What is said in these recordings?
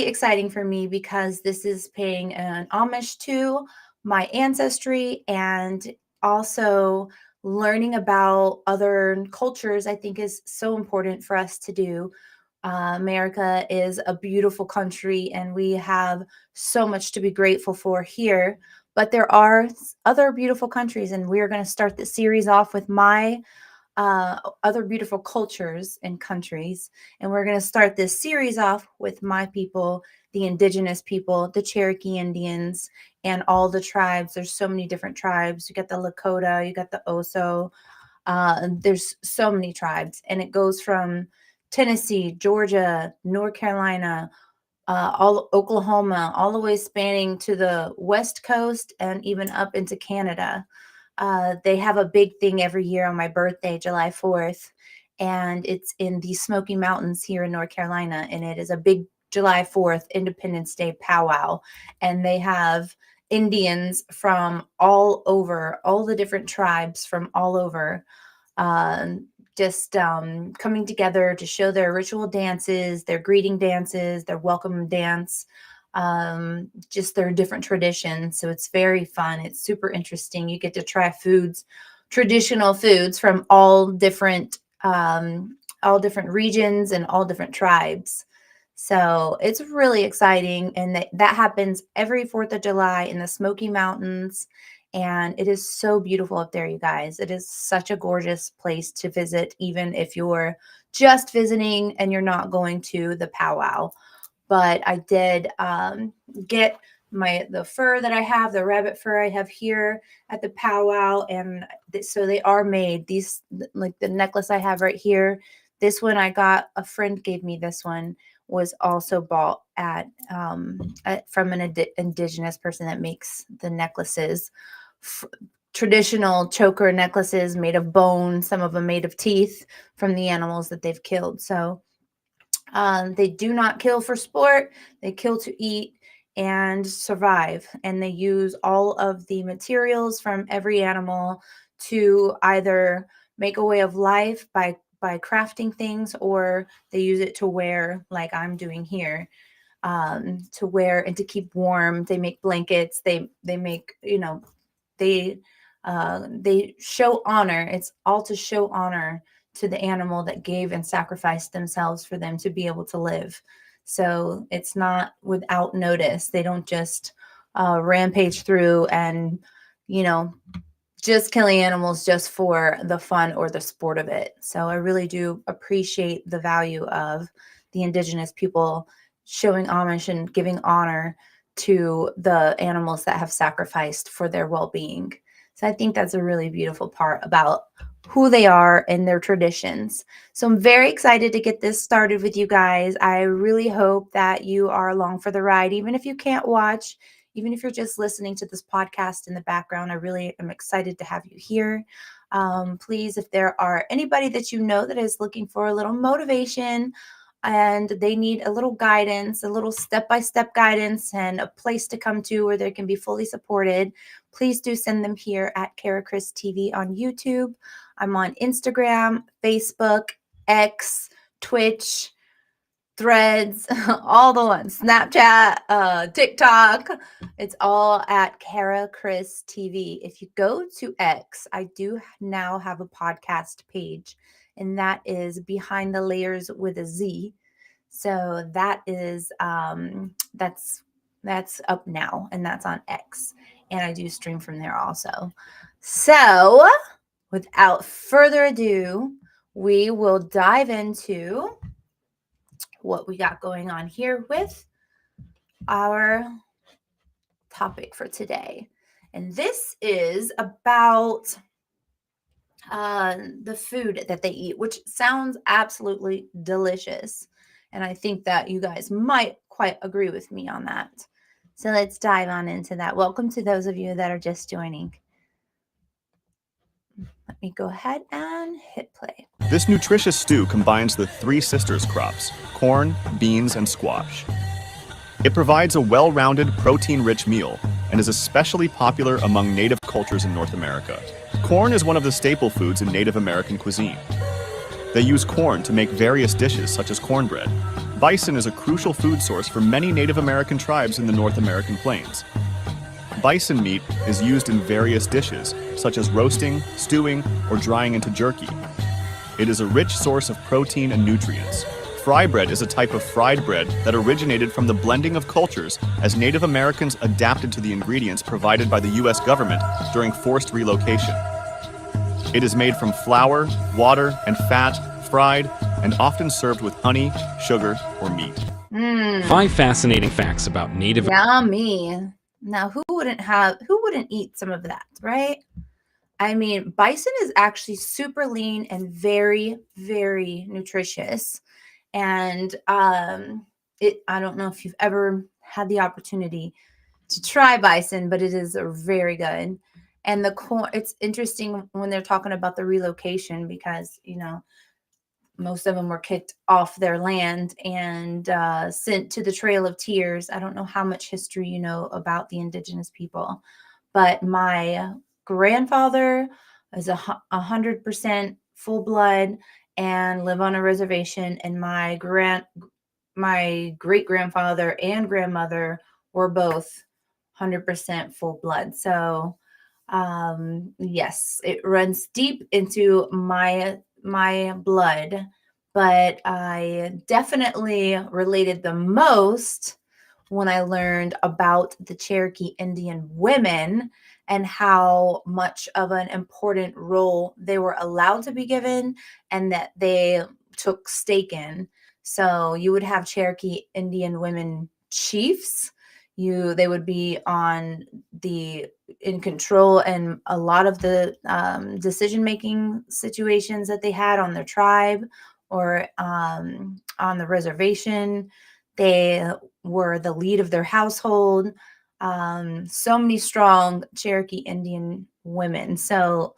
exciting for me because this is paying an homage to my ancestry and also learning about other cultures. I think is so important for us to do. America is a beautiful country and we have so much to be grateful for here. But there are other beautiful countries, and we're going to start the series off with my other beautiful cultures and countries. And we're going to start this series off with my people, the Indigenous people, the Cherokee Indians, and all the tribes. There's so many different tribes. You got the Lakota, you got the Oso. There's so many tribes, and it goes from Tennessee, Georgia, North Carolina, all Oklahoma, all the way spanning to the West Coast and even up into Canada. They have a big thing every year on my birthday, July 4th, and it's in the Smoky Mountains here in North Carolina, and it is a big July 4th Independence Day powwow, and they have Indians from all over, all the different tribes from all over, just coming together to show their ritual dances, their greeting dances, their welcome dance, just their different traditions. So it's very fun. It's super interesting. You get to try traditional foods from all different regions and all different tribes. So it's really exciting. And that happens every 4th of July in the Smoky Mountains. And it is so beautiful up there, you guys. It is such a gorgeous place to visit, even if you're just visiting and you're not going to the powwow. But I did get the fur that I have, the rabbit fur I have here at the powwow. And so they are made. These, like the necklace I have right here, this one I got, a friend gave me this one, was also bought from an Indigenous person that makes the necklaces. Traditional choker necklaces made of bone, some of them made of teeth from the animals that they've killed. So they do not kill for sport. They kill to eat and survive. And they use all of the materials from every animal to either make a way of life by crafting things, or they use it to wear, like I'm doing here, to wear and to keep warm. They make blankets. They make, they show honor. It's all to show honor to the animal that gave and sacrificed themselves for them to be able to live. So it's not without notice. They don't just rampage through and, just killing animals just for the fun or the sport of it. So I really do appreciate the value of the Indigenous people showing homage and giving honor to the animals that have sacrificed for their well-being. So I think that's a really beautiful part about who they are and their traditions. So I'm very excited to get this started with you guys. I really hope that you are along for the ride, even if you can't watch. Even if you're just listening to this podcast in the background, I really am excited to have you here. Please, if there are anybody that you know that is looking for a little motivation and they need a little guidance, a little step-by-step guidance and a place to come to where they can be fully supported, please do send them here at Kara Chris TV on YouTube. I'm on Instagram, Facebook, X, Twitch, Threads, all the ones, Snapchat, TikTok. It's all at Kara Chris TV. If you go to X, I do now have a podcast page, and that is Behind the Layers with a Z. So that is that's up now, and that's on X, and I do stream from there also. So without further ado, we will dive into what we got going on here with our topic for today. And this is about the food that they eat, which sounds absolutely delicious. And I think that you guys might quite agree with me on that. So let's dive on into that. Welcome to those of you that are just joining. Let me go ahead and hit play. This nutritious stew combines the three sisters crops, corn, beans, and squash. It provides a well-rounded, protein-rich meal and is especially popular among Native cultures in North America. Corn is one of the staple foods in Native American cuisine. They use corn to make various dishes such as cornbread. Bison is a crucial food source for many Native American tribes in the North American plains. Bison meat is used in various dishes, such as roasting, stewing, or drying into jerky. It is a rich source of protein and nutrients. Fry bread is a type of fried bread that originated from the blending of cultures as Native Americans adapted to the ingredients provided by the U.S. government during forced relocation. It is made from flour, water, and fat, fried, and often served with honey, sugar, or meat. 5 fascinating facts about Native. Yummy. Now, who wouldn't eat some of that, right? I mean, bison is actually super lean and very, very nutritious. And I don't know if you've ever had the opportunity to try bison, but it is very good. And the corn, it's interesting when they're talking about the relocation because, most of them were kicked off their land and sent to the Trail of Tears. I don't know how much history you know about the Indigenous people, but my grandfather is 100% full blood and live on a reservation, and my great grandfather and grandmother were both 100% full blood. So yes, it runs deep into my blood, but I definitely related the most when I learned about the Cherokee Indian women and how much of an important role they were allowed to be given and that they took stake in. So you would have Cherokee Indian women chiefs. They would be in control and a lot of the decision-making situations that they had on their tribe or on the reservation. They were the lead of their household. So many strong Cherokee Indian women. So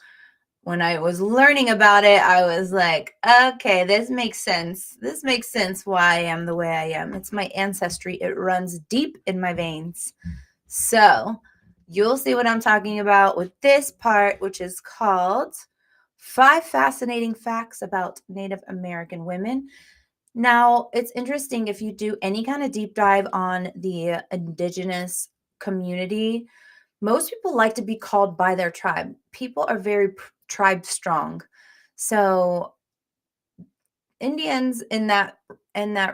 when I was learning about it, I was like, okay, this makes sense. This makes sense why I am the way I am. It's my ancestry. It runs deep in my veins. So you'll see what I'm talking about with this part, which is called 5 Fascinating Facts About Native American Women. Now, it's interesting if you do any kind of deep dive on the Indigenous community, most people like to be called by their tribe. People are very tribe strong. So Indians in that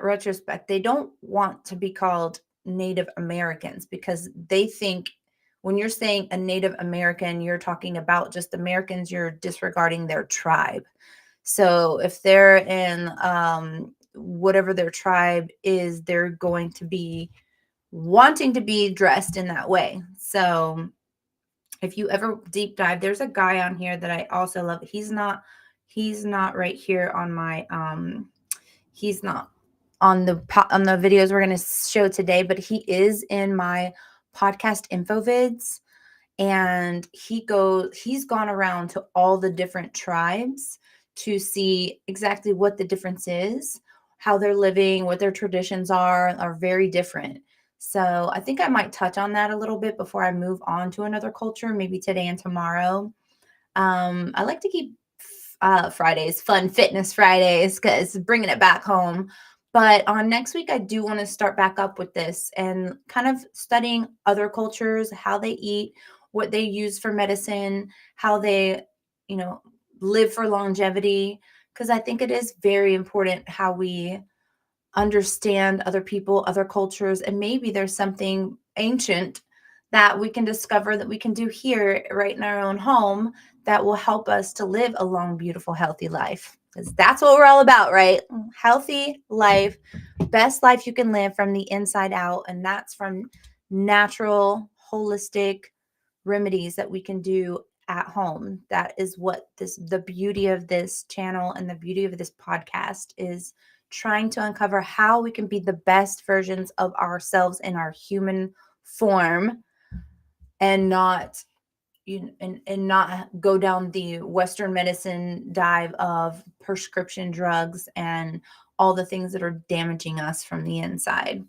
retrospect, they don't want to be called Native Americans because they think when you're saying a Native American, you're talking about just Americans, you're disregarding their tribe. So if they're in whatever their tribe is, they're going to be wanting to be dressed in that way. So if you ever deep dive, there's a guy on here that I also love. He's not right here on my he's not on the videos we're going to show today, but he is in my podcast info vids, and he's gone around to all the different tribes to see exactly what the difference is, how they're living, what their traditions are very different. So I think I might touch on that a little bit before I move on to another culture, maybe today and tomorrow. I like to keep Fridays fun, fitness Fridays, because bringing it back home. But on next week, I do want to start back up with this and kind of studying other cultures, how they eat, what they use for medicine, how they, live for longevity. Because I think it is very important how we understand other people, other cultures, and maybe there's something ancient that we can discover that we can do here right in our own home that will help us to live a long, beautiful, healthy life. Because that's what we're all about, right? Healthy life, best life you can live from the inside out. And that's from natural, holistic remedies that we can do at home. That is what the beauty of this channel and the beauty of this podcast is, trying to uncover how we can be the best versions of ourselves in our human form and not not go down the Western medicine dive of prescription drugs and all the things that are damaging us from the inside.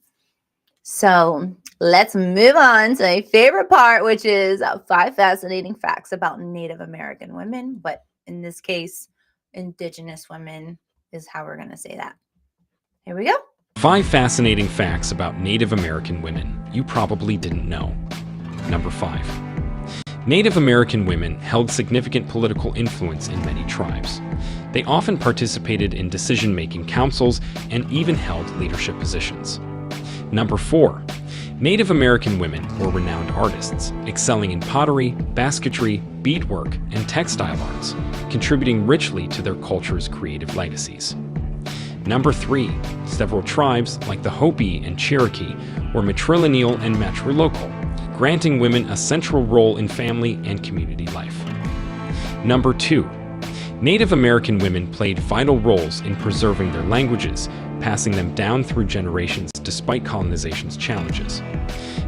So let's move on to my favorite part, which is 5 fascinating facts about Native American women, but in this case, Indigenous women is how we're going to say that. Here we go. 5 fascinating facts about Native American women you probably didn't know. Number 5. Native American women held significant political influence in many tribes. They often participated in decision-making councils and even held leadership positions. Number 4. Native American women were renowned artists, excelling in pottery, basketry, beadwork, and textile arts, contributing richly to their culture's creative legacies. Number 3. Several tribes, like the Hopi and Cherokee, were matrilineal and matrilocal, granting women a central role in family and community life. Number 2. Native American women played vital roles in preserving their languages, passing them down through generations despite colonization's challenges.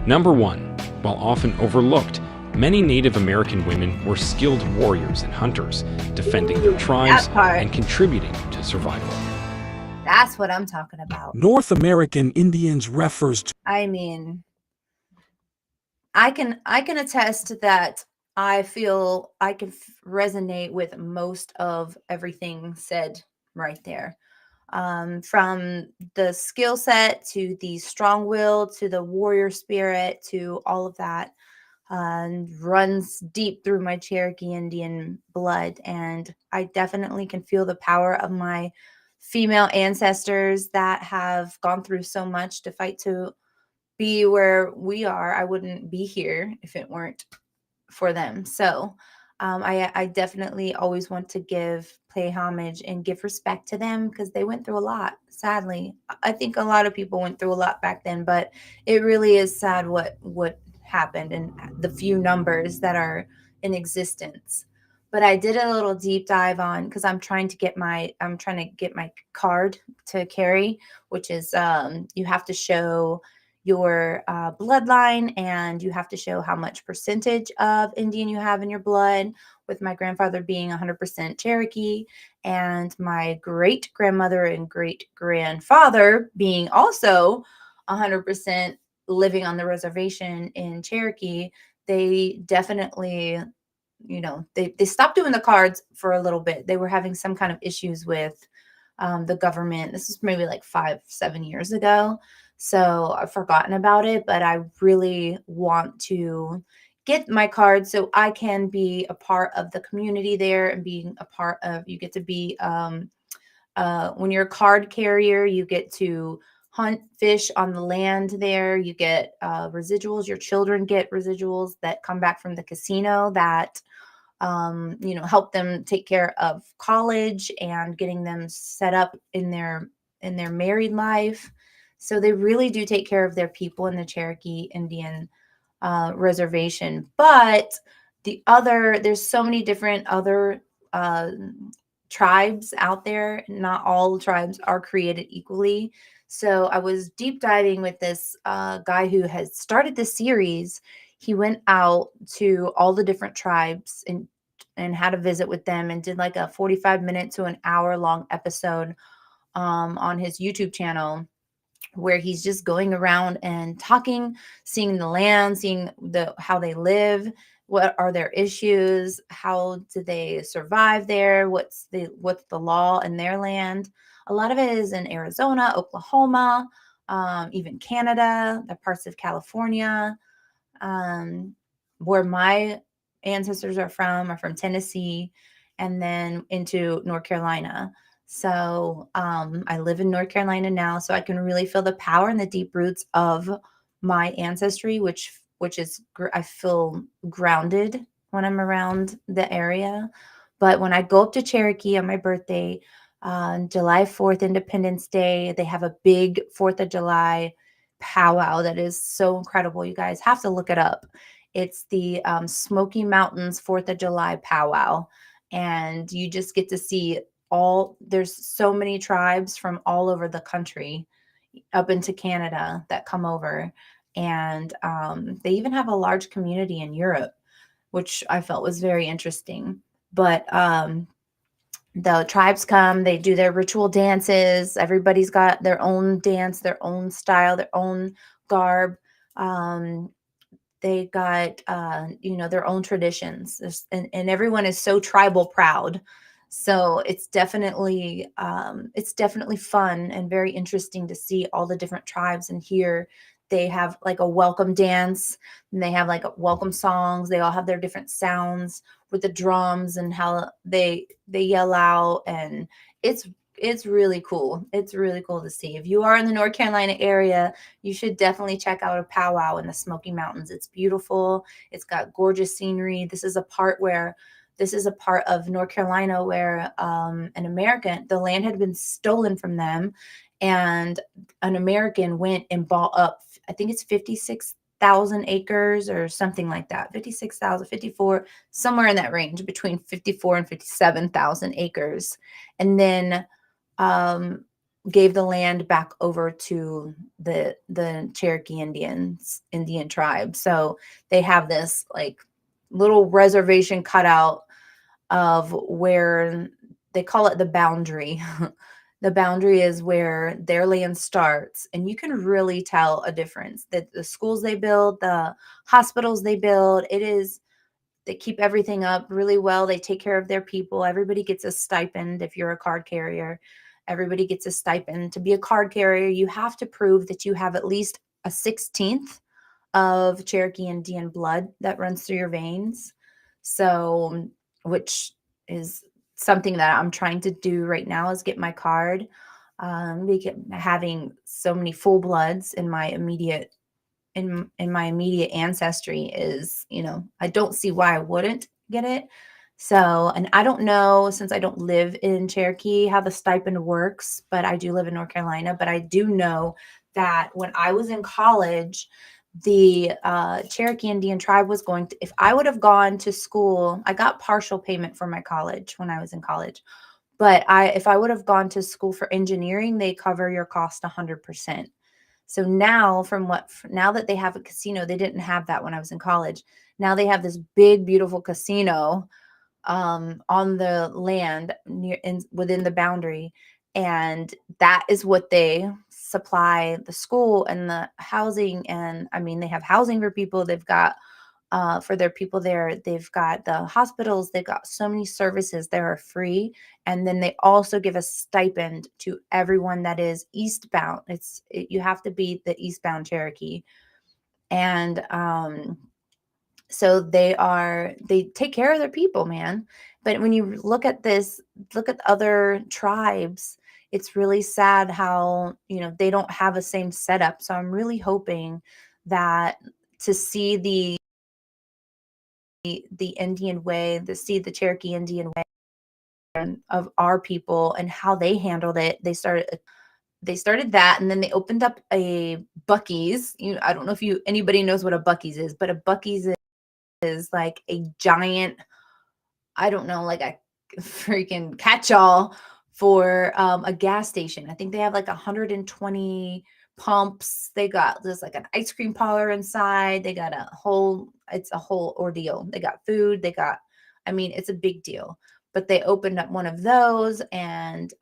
Number 1. While often overlooked, many Native American women were skilled warriors and hunters, defending their tribes and contributing to survival. That's what I'm talking about. North American Indians refers to... I mean, I can attest that I feel I can resonate with most of everything said right there. From the skill set to the strong will to the warrior spirit to all of that runs deep through my Cherokee Indian blood. And I definitely can feel the power of my female ancestors that have gone through so much to fight to be where we are. I wouldn't be here if it weren't for them. So I definitely always want to pay homage and give respect to them because they went through a lot. Sadly, I think a lot of people went through a lot back then, but it really is sad what happened and the few numbers that are in existence. But I did a little deep dive on because I'm trying to get my card to carry, which is you have to show your bloodline and you have to show how much percentage of Indian you have in your blood, with my grandfather being 100% Cherokee and my great grandmother and great grandfather being also 100% living on the reservation in Cherokee. They definitely, they stopped doing the cards for a little bit. They were having some kind of issues with the government. This was maybe like 5-7 years ago. So I've forgotten about it, but I really want to get my card so I can be a part of the community there and being a part of, you get to be, when you're a card carrier, you get to hunt fish on the land there. You get residuals. Your children get residuals that come back from the casino that help them take care of college and getting them set up in their married life. So they really do take care of their people in the Cherokee Indian reservation. But there's so many different other tribes out there. Not all tribes are created equally. So I was deep diving with this guy who has started this series. He went out to all the different tribes and had a visit with them and did like a 45-minute to an hour long episode on his YouTube channel, where he's just going around and talking, seeing the land, seeing how they live, what are their issues, how do they survive there, what's the law in their land. A lot of it is in Arizona, Oklahoma, even Canada, the parts of California, where my ancestors are from Tennessee, and then into North Carolina. So I live in North Carolina now, so I can really feel the power and the deep roots of my ancestry, which is, I feel grounded when I'm around the area. But when I go up to Cherokee on my birthday, July 4th, Independence Day, they have a big 4th of July powwow that is so incredible. You guys have to look it up. It's the Smoky Mountains 4th of July powwow. And you just get to see there's so many tribes from all over the country up into Canada that come over. And they even have a large community in Europe, which I felt was very interesting. But the tribes come, they do their ritual dances. Everybody's got their own dance, their own style, their own garb. They got, their own traditions. And everyone is so tribal proud. So it's definitely fun and very interesting to see all the different tribes. And here they have like a welcome dance, and they have like welcome songs. They all have their different sounds with the drums and how they yell out, and it's it's really cool. It's really cool to see. If you are in the North Carolina area, you should definitely check out a powwow in the Smoky Mountains. It's beautiful. It's got gorgeous scenery. This is a part of North Carolina where the land had been stolen from them, and an American went and bought up, I think it's 56,000 acres or something like that, 56,000, 54, somewhere in that range, between 54 and 57,000 acres, and then um, gave the land back over to the Cherokee Indian tribe. So they have this like little reservation cut out of where they call it the boundary. The boundary is where their land starts, and you can really tell a difference. That the schools they build, the hospitals they build, they keep everything up really well. They take care of their people. Everybody gets a stipend if you're a card carrier. Everybody gets a stipend. To be a card carrier, you have to prove that you have at least a 16th of Cherokee Indian blood that runs through your veins. So, which is something that I'm trying to do right now, is get my card. Having so many full bloods in my immediate ancestry is, I don't see why I wouldn't get it. So, and I don't know, since I don't live in Cherokee, how the stipend works, but I do live in North Carolina. But I do know that when I was in college, the Cherokee Indian tribe was going to, if I would have gone to school, I got partial payment for my college when I was in college. But if I would have gone to school for engineering, they cover your cost 100%. So now that they have a casino, they didn't have that when I was in college. Now they have this big, beautiful casino on the land within the boundary, and that is what they supply the school and the housing. And I mean, they have housing for people. They've got for their people there. They've got the hospitals. They've got so many services that are free. And then they also give a stipend to everyone that is eastbound. You have to be the eastbound Cherokee. And so they take care of their people, man. But when you look at other tribes, it's really sad how, they don't have the same setup. So I'm really hoping that to see the Indian way, to see the Cherokee Indian way of our people and how they handled it. They started that, and then they opened up a Buc-ee's. I don't know if anybody knows what a Buc-ee's is, but a Buc-ee's is like a giant, I don't know, like a freaking catch-all for a gas station. I think they have like 120 pumps. There's like an ice cream parlor inside. It's a whole ordeal. They got food. I mean, it's a big deal. But they opened up one of those, and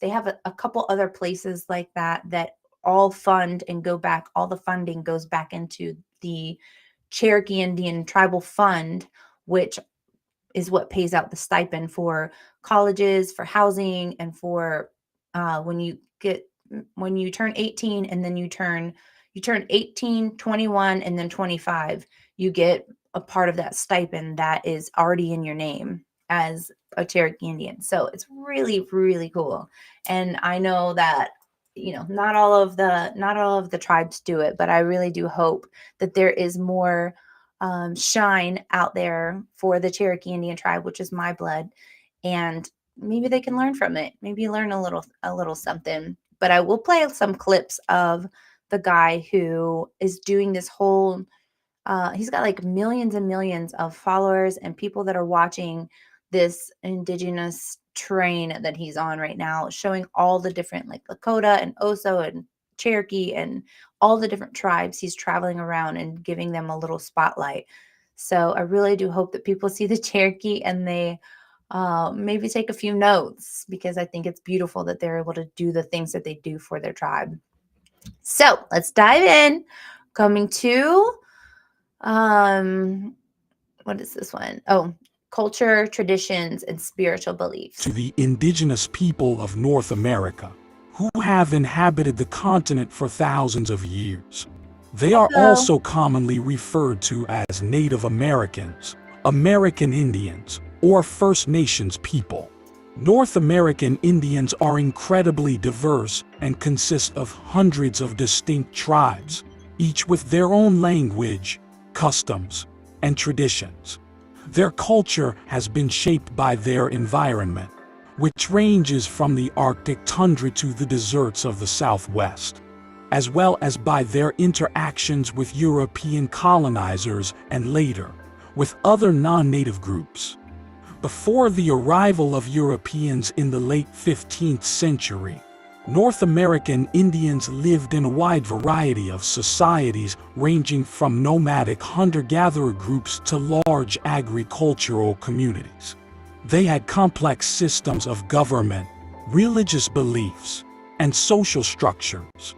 they have a couple other places like that all fund and go back. All the funding goes back into the Cherokee Indian Tribal Fund, which is what pays out the stipend for colleges, for housing, and for when you turn 18, and then you turn 18, 21, and then 25, you get a part of that stipend that is already in your name as a Cherokee Indian. So it's really, really cool. And I know that, not all of the tribes do it, but I really do hope that there is more shine out there for the Cherokee Indian tribe, which is my blood, and maybe they can learn from it. Maybe learn a little something. But I will play some clips of the guy who is doing this whole. He's got like millions and millions of followers and people that are watching this Indigenous train that he's on right now, showing all the different, like, Lakota and Oso and Cherokee and all the different tribes. He's traveling around and giving them a little spotlight. So I really do hope that people see the Cherokee and they maybe take a few notes, because I think it's beautiful that they're able to do the things that they do for their tribe. So let's dive in. Coming to what is this one? Oh, culture, traditions, and spiritual beliefs. To the indigenous people of North America, who have inhabited the continent for thousands of years. They are So, also commonly referred to as Native Americans, American Indians, or First Nations people. North American Indians are incredibly diverse and consist of hundreds of distinct tribes, each with their own language, customs, and traditions. Their culture has been shaped by their environment, which ranges from the Arctic tundra to the deserts of the Southwest, as well as by their interactions with European colonizers and later, with other non-native groups. Before the arrival of Europeans in the late 15th century, North American Indians lived in a wide variety of societies ranging from nomadic hunter-gatherer groups to large agricultural communities. They had complex systems of government, religious beliefs, and social structures.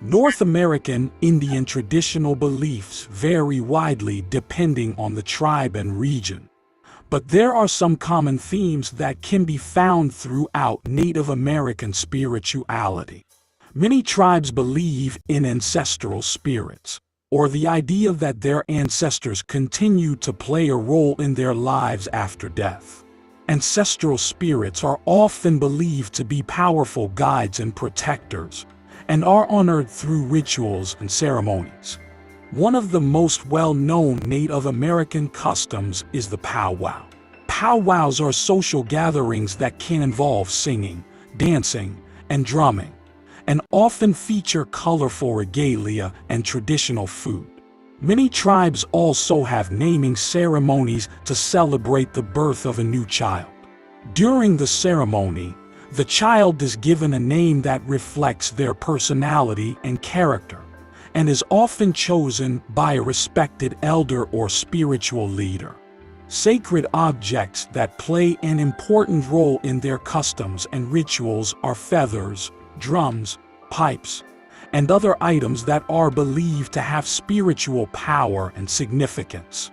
North American Indian traditional beliefs vary widely depending on the tribe and region, but there are some common themes that can be found throughout Native American spirituality. Many tribes believe in ancestral spirits, or the idea that their ancestors continue to play a role in their lives after death. Ancestral spirits are often believed to be powerful guides and protectors, and are honored through rituals and ceremonies. One of the most well-known Native American customs is the powwow. Powwows are social gatherings that can involve singing, dancing, and drumming, and often feature colorful regalia and traditional food. Many tribes also have naming ceremonies to celebrate the birth of a new child. During the ceremony, the child is given a name that reflects their personality and character, and is often chosen by a respected elder or spiritual leader. Sacred objects that play an important role in their customs and rituals are feathers, drums, pipes, and other items that are believed to have spiritual power and significance.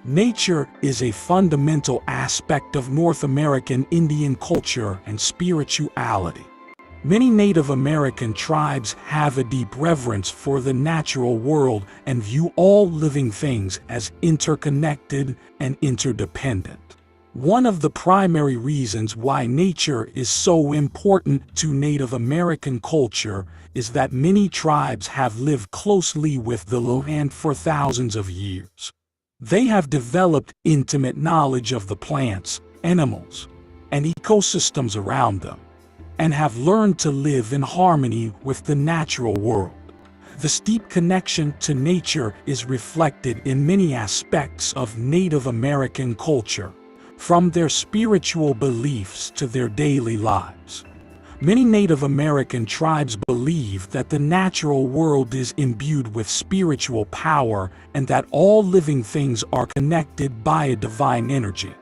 Nature is a fundamental aspect of North American Indian culture and spirituality. Many Native American tribes have a deep reverence for the natural world and view all living things as interconnected and interdependent. One of the primary reasons why nature is so important to Native American culture is that many tribes have lived closely with the land for thousands of years. They have developed intimate knowledge of the plants, animals, and ecosystems around them, and have learned to live in harmony with the natural world. This deep connection to nature is reflected in many aspects of Native American culture, from their spiritual beliefs to their daily lives. Many Native American tribes believe that the natural world is imbued with spiritual power and that all living things are connected by a divine energy.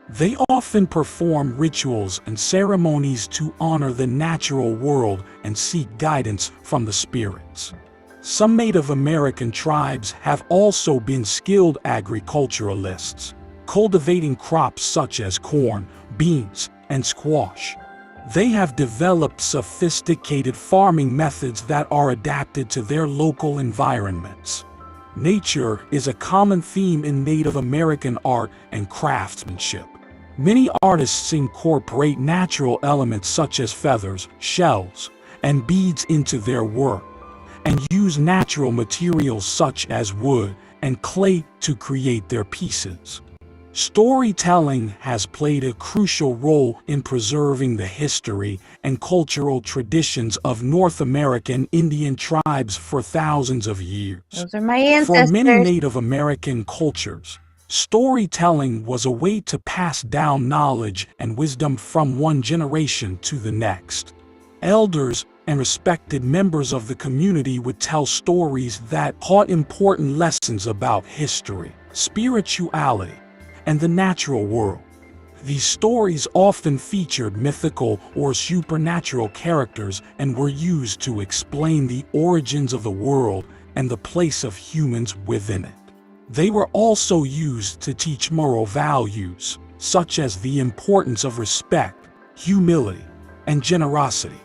They often perform rituals and ceremonies to honor the natural world and seek guidance from the spirits. Some Native American tribes have also been skilled agriculturalists, cultivating crops such as corn, beans, and squash. They have developed sophisticated farming methods that are adapted to their local environments. Nature is a common theme in Native American art and craftsmanship. Many artists incorporate natural elements such as feathers, shells, and beads into their work, and use natural materials such as wood and clay to create their pieces. Storytelling has played a crucial role in preserving the history and cultural traditions of North American Indian tribes for thousands of years. those are my For many ancestors. Native American cultures, storytelling was a way to pass down knowledge and wisdom from one generation to the next. Elders and respected members of the community would tell stories that taught important lessons about history, spirituality, and the natural world. These stories often featured mythical or supernatural characters and were used to explain the origins of the world and the place of humans within it. They were also used to teach moral values, such as the importance of respect, humility, and generosity.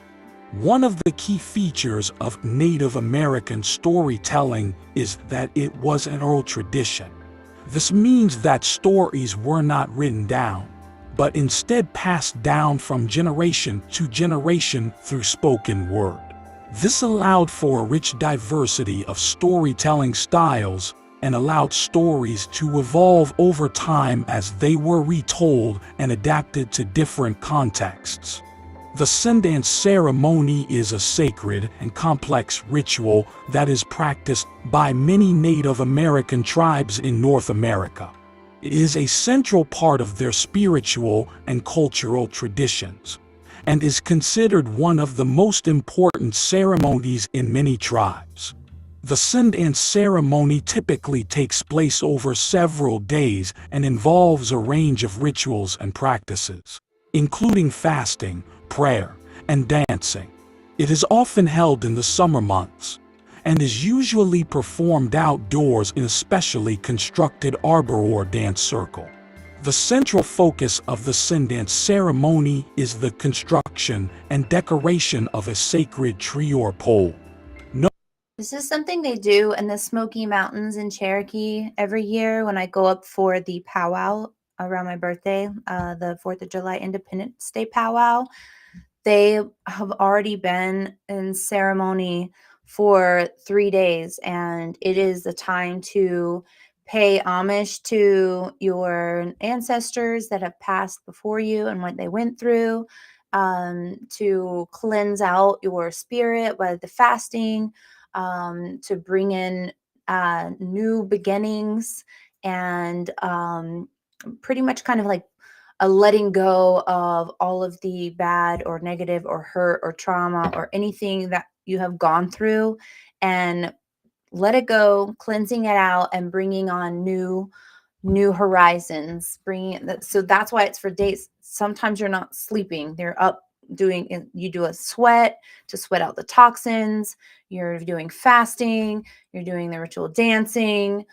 One of the key features of Native American storytelling is that it was an oral tradition. This means that stories were not written down, but instead passed down from generation to generation through spoken word. This allowed for a rich diversity of storytelling styles and allowed stories to evolve over time as they were retold and adapted to different contexts. The Sundance ceremony is a sacred and complex ritual that is practiced by many Native American tribes in North America. It is a central part of their spiritual and cultural traditions, and is considered one of the most important ceremonies in many tribes. The Sundance ceremony typically takes place over several days and involves a range of rituals and practices, including fasting, prayer, and dancing. It is often held in the summer months and is usually performed outdoors in a specially constructed arbor or dance circle. The central focus of the Sundance ceremony is the construction and decoration of a sacred tree or pole. This is something they do in the Smoky Mountains in Cherokee every year when I go up for the powwow around my birthday, the 4th of July Independence Day powwow. They have already been in ceremony for 3 days, and it is the time to pay homage to your ancestors that have passed before you and what they went through, to cleanse out your spirit by the fasting, to bring in new beginnings, and pretty much kind of like a letting go of all of the bad or negative or hurt or trauma or anything that you have gone through, and let it go, cleansing it out and bringing on new horizons, bringing it so that's why it's for days. Sometimes you're not sleeping, they're up doing, you do a sweat to sweat out the toxins, you're doing fasting, you're doing the ritual dancing.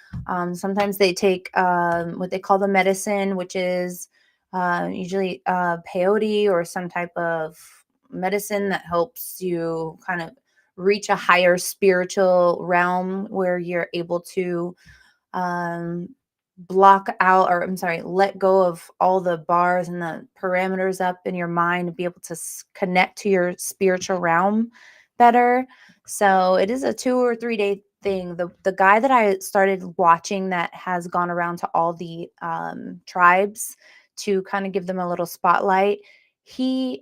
Sometimes they take what they call the medicine, which is usually peyote or some type of medicine that helps you kind of reach a higher spiritual realm where you're able to um, block out, or I'm sorry, let go of all the bars and the parameters up in your mind and be able to connect to your spiritual realm better. So it is a 2 or 3 day thing. The guy that I started watching that has gone around to all the tribes to kind of give them a little spotlight. He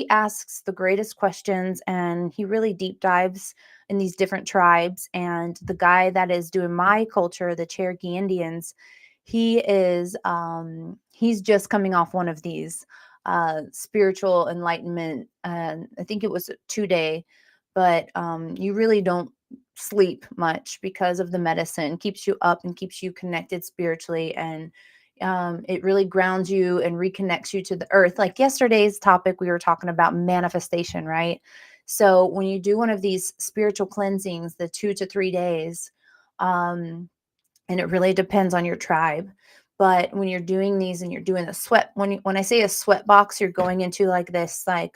asks the greatest questions, and he really deep dives in these different tribes. And the guy that is doing my culture, the Cherokee Indians, he's just coming off one of these spiritual enlightenment. I think it was a 2 day, but you really don't sleep much because of the medicine. Keeps you up and keeps you connected spiritually, and it really grounds you and reconnects you to the earth. Like yesterday's topic, we were talking about manifestation, right? So when you do one of these spiritual cleansings, the 2 to 3 days, um, and it really depends on your tribe. But when you're doing these and you're doing the sweat, when I say a sweat box, you're going into like this, like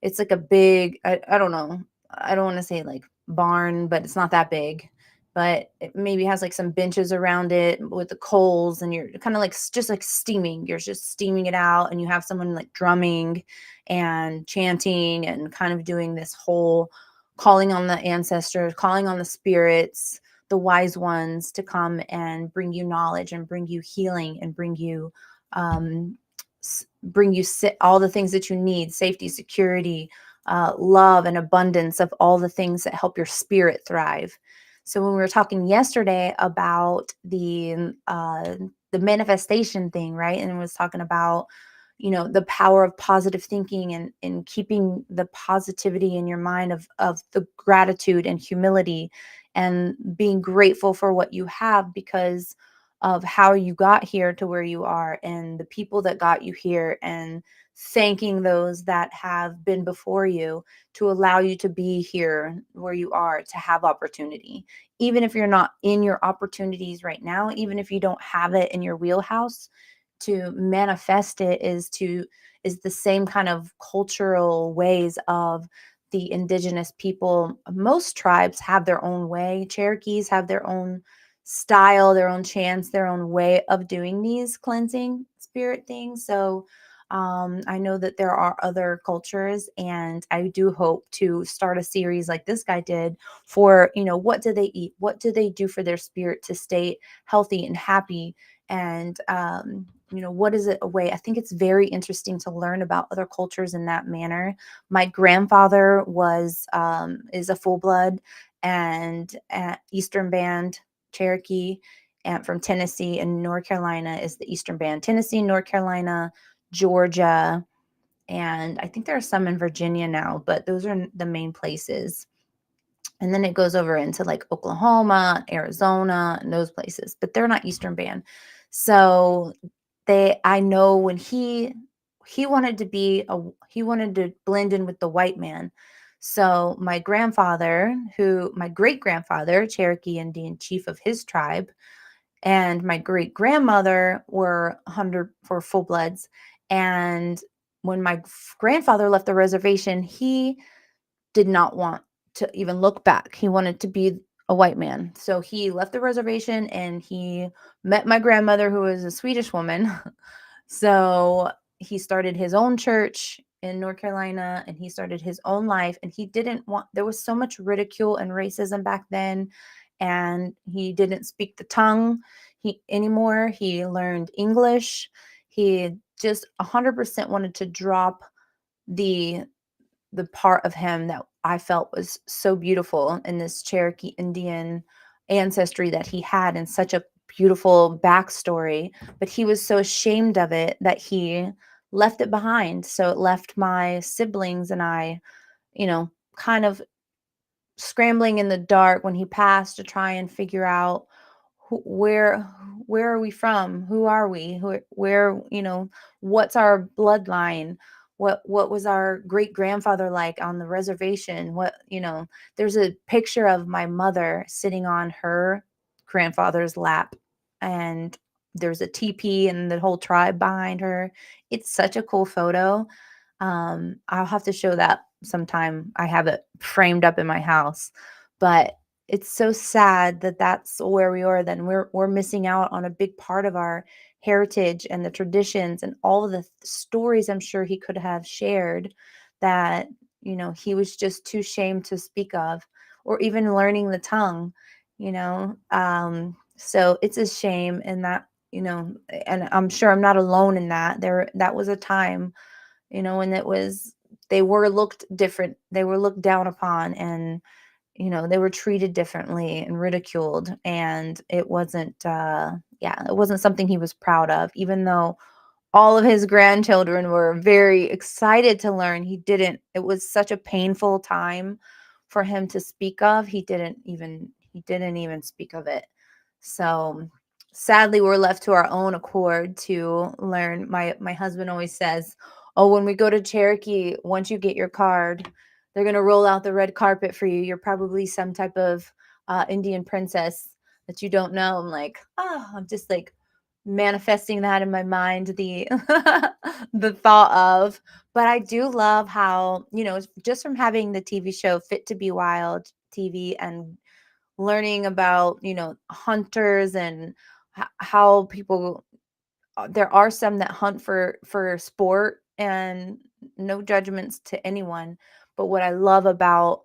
it's like a big, I don't know, I don't want to say like barn, but it's not that big. But it maybe has like some benches around it with the coals, and you're kind of like just like steaming. You're just steaming it out, and you have someone like drumming and chanting and kind of doing this whole calling on the ancestors, calling on the spirits, the wise ones to come and bring you knowledge and bring you healing and um, bring you all the things that you need: safety, security, love, and abundance of all the things that help your spirit thrive. So when we were talking yesterday about the manifestation thing, right, and it was talking about, the power of positive thinking, and keeping the positivity in your mind of the gratitude and humility and being grateful for what you have, because of how you got here to where you are and the people that got you here, and thanking those that have been before you to allow you to be here where you are, to have opportunity. Even if you're not in your opportunities right now, even if you don't have it in your wheelhouse, to manifest it is the same kind of cultural ways of the indigenous people. Most tribes have their own way. Cherokees have their own style, their own chants, their own way of doing these cleansing spirit things. So I know that there are other cultures, and I do hope to start a series like this guy did for, what do they eat? What do they do for their spirit to stay healthy and happy? And, what is it a way? I think it's very interesting to learn about other cultures in that manner. My grandfather is a full blood and Eastern Band Cherokee, and from Tennessee, and North Carolina is the Eastern Band. Tennessee, North Carolina, Georgia, and I think there are some in Virginia now, but those are the main places. And then it goes over into like Oklahoma, Arizona, and those places, but they're not Eastern Band. So I know when he wanted to he wanted to blend in with the white man. So my great grandfather, Cherokee Indian chief of his tribe, and my great grandmother were 100 for full bloods. And when my grandfather left the reservation, he did not want to even look back. He wanted to be a white man. So he left the reservation and he met my grandmother, who was a Swedish woman. So he started his own church in North Carolina, and he started his own life, and he didn't want, there was so much ridicule and racism back then, and he didn't speak the tongue anymore. He learned English. He just 100% wanted to drop the the part of him that I felt was so beautiful in this Cherokee Indian ancestry that he had, and such a beautiful backstory. But he was so ashamed of it that he left it behind. So it left my siblings and I, kind of scrambling in the dark when he passed to try and figure out who, where are we from? Who are we? Where, what's our bloodline? What was our great grandfather like on the reservation? There's a picture of my mother sitting on her grandfather's lap, and there's a teepee and the whole tribe behind her. It's such a cool photo. I'll have to show that sometime. I have it framed up in my house, but it's so sad that that's where we are. Then we're missing out on a big part of our heritage and the traditions and all of the stories I'm sure he could have shared that, he was just too ashamed to speak of, or even learning the tongue, so it's a shame. And that, and I'm sure I'm not alone in that. That was a time, when they were looked different, they were looked down upon, and they were treated differently and ridiculed, and it wasn't something he was proud of. Even though all of his grandchildren were very excited to learn, it was such a painful time for him to speak of. He didn't even speak of it. So sadly, we're left to our own accord to learn. My husband always says, "Oh, when we go to Cherokee, once you get your card, they're gonna roll out the red carpet for you. You're probably some type of Indian princess that you don't know." I'm like, oh, I'm just like manifesting that in my mind, the the thought of. But I do love how, just from having the TV show Fit to Be Wild TV, and learning about, hunters, and how people, there are some that hunt for sport, and no judgments to anyone. But what I love about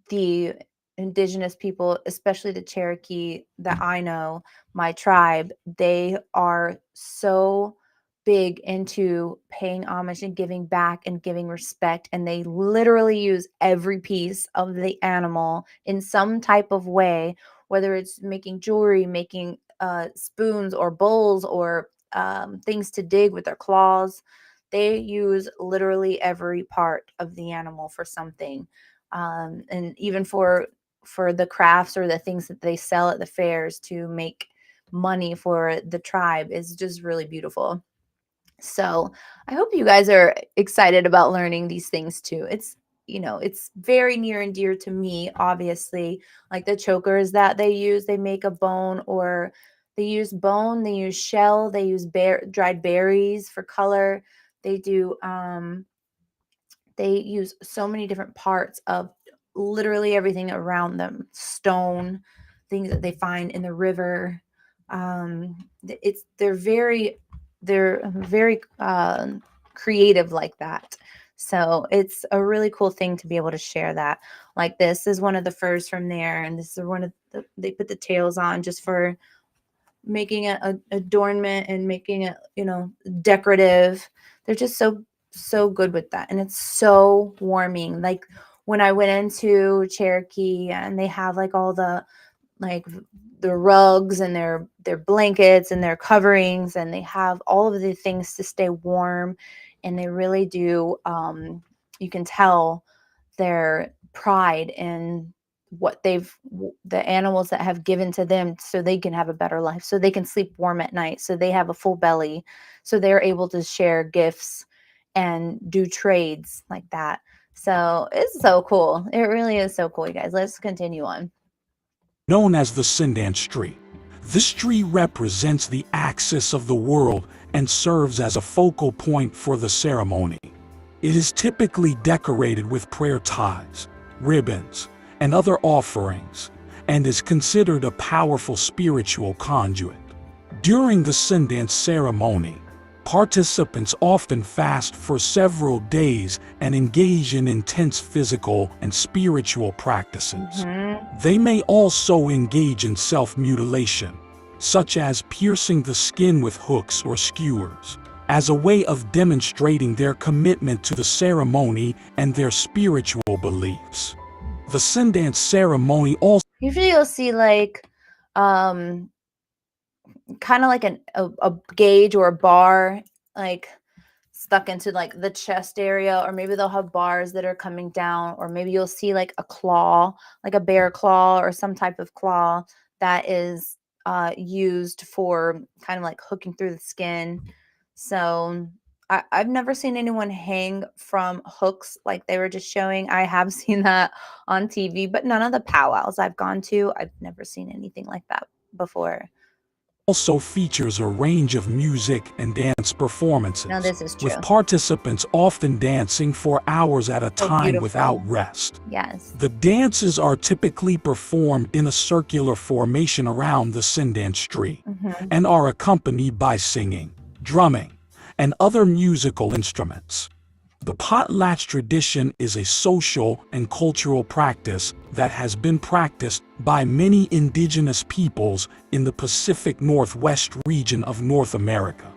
the indigenous people, especially the Cherokee that I know, my tribe, they are so big into paying homage and giving back and giving respect. And they literally use every piece of the animal in some type of way, whether it's making jewelry, making spoons or bowls, or things to dig with their claws. They use literally every part of the animal for something, and even for the crafts or the things that they sell at the fairs to make money for the tribe is just really beautiful. So I hope you guys are excited about learning these things too. It's very near and dear to me, obviously. Like the chokers that they use, they make a bone, or they use shell, they use dried berries for color. They do they use so many different parts of literally everything around them. Stone, things that they find in the river. It's they're very creative like that. So it's a really cool thing to be able to share that. Like this is one of the furs from there, and this is one of they put the tails on just for making it a adornment and making it, decorative. They're just so good with that, and it's so warming. Like when I went into Cherokee, and they have like all like the rugs and their blankets and their coverings, and they have all of the things to stay warm, and they really do, you can tell their pride in the animals that have given to them, so they can have a better life, so they can sleep warm at night, so they have a full belly, so they're able to share gifts and do trades like that. So it's so cool. It really is so cool, you guys. Let's continue on. Known as the Sundance Tree. This tree represents the axis of the world and serves as a focal point for the ceremony. It is typically decorated with prayer ties, ribbons, and other offerings, and is considered a powerful spiritual conduit. During the Sundance ceremony, participants often fast for several days and engage in intense physical and spiritual practices. They may also engage in self-mutilation, such as piercing the skin with hooks or skewers, as a way of demonstrating their commitment to the ceremony and their spiritual beliefs. The Sundance ceremony also Usually you'll see like kind of like a gauge or a bar like stuck into like the chest area, or maybe they'll have bars that are coming down, or maybe you'll see like a claw, like a bear claw or some type of claw that is used for kind of like hooking through the skin. So I've never seen anyone hang from hooks like they were just showing. I have seen that on TV, but none of the powwows I've gone to, I've never seen anything like that before. also features a range of music and dance Now performances, this is true. with participants often dancing for hours at a So time beautiful. without rest. Yes. The dances are typically performed in a circular formation around the Sundance tree and are accompanied by singing, drumming, and other musical instruments. The potlatch tradition is a social and cultural practice that has been practiced by many indigenous peoples in the Pacific Northwest region of North America.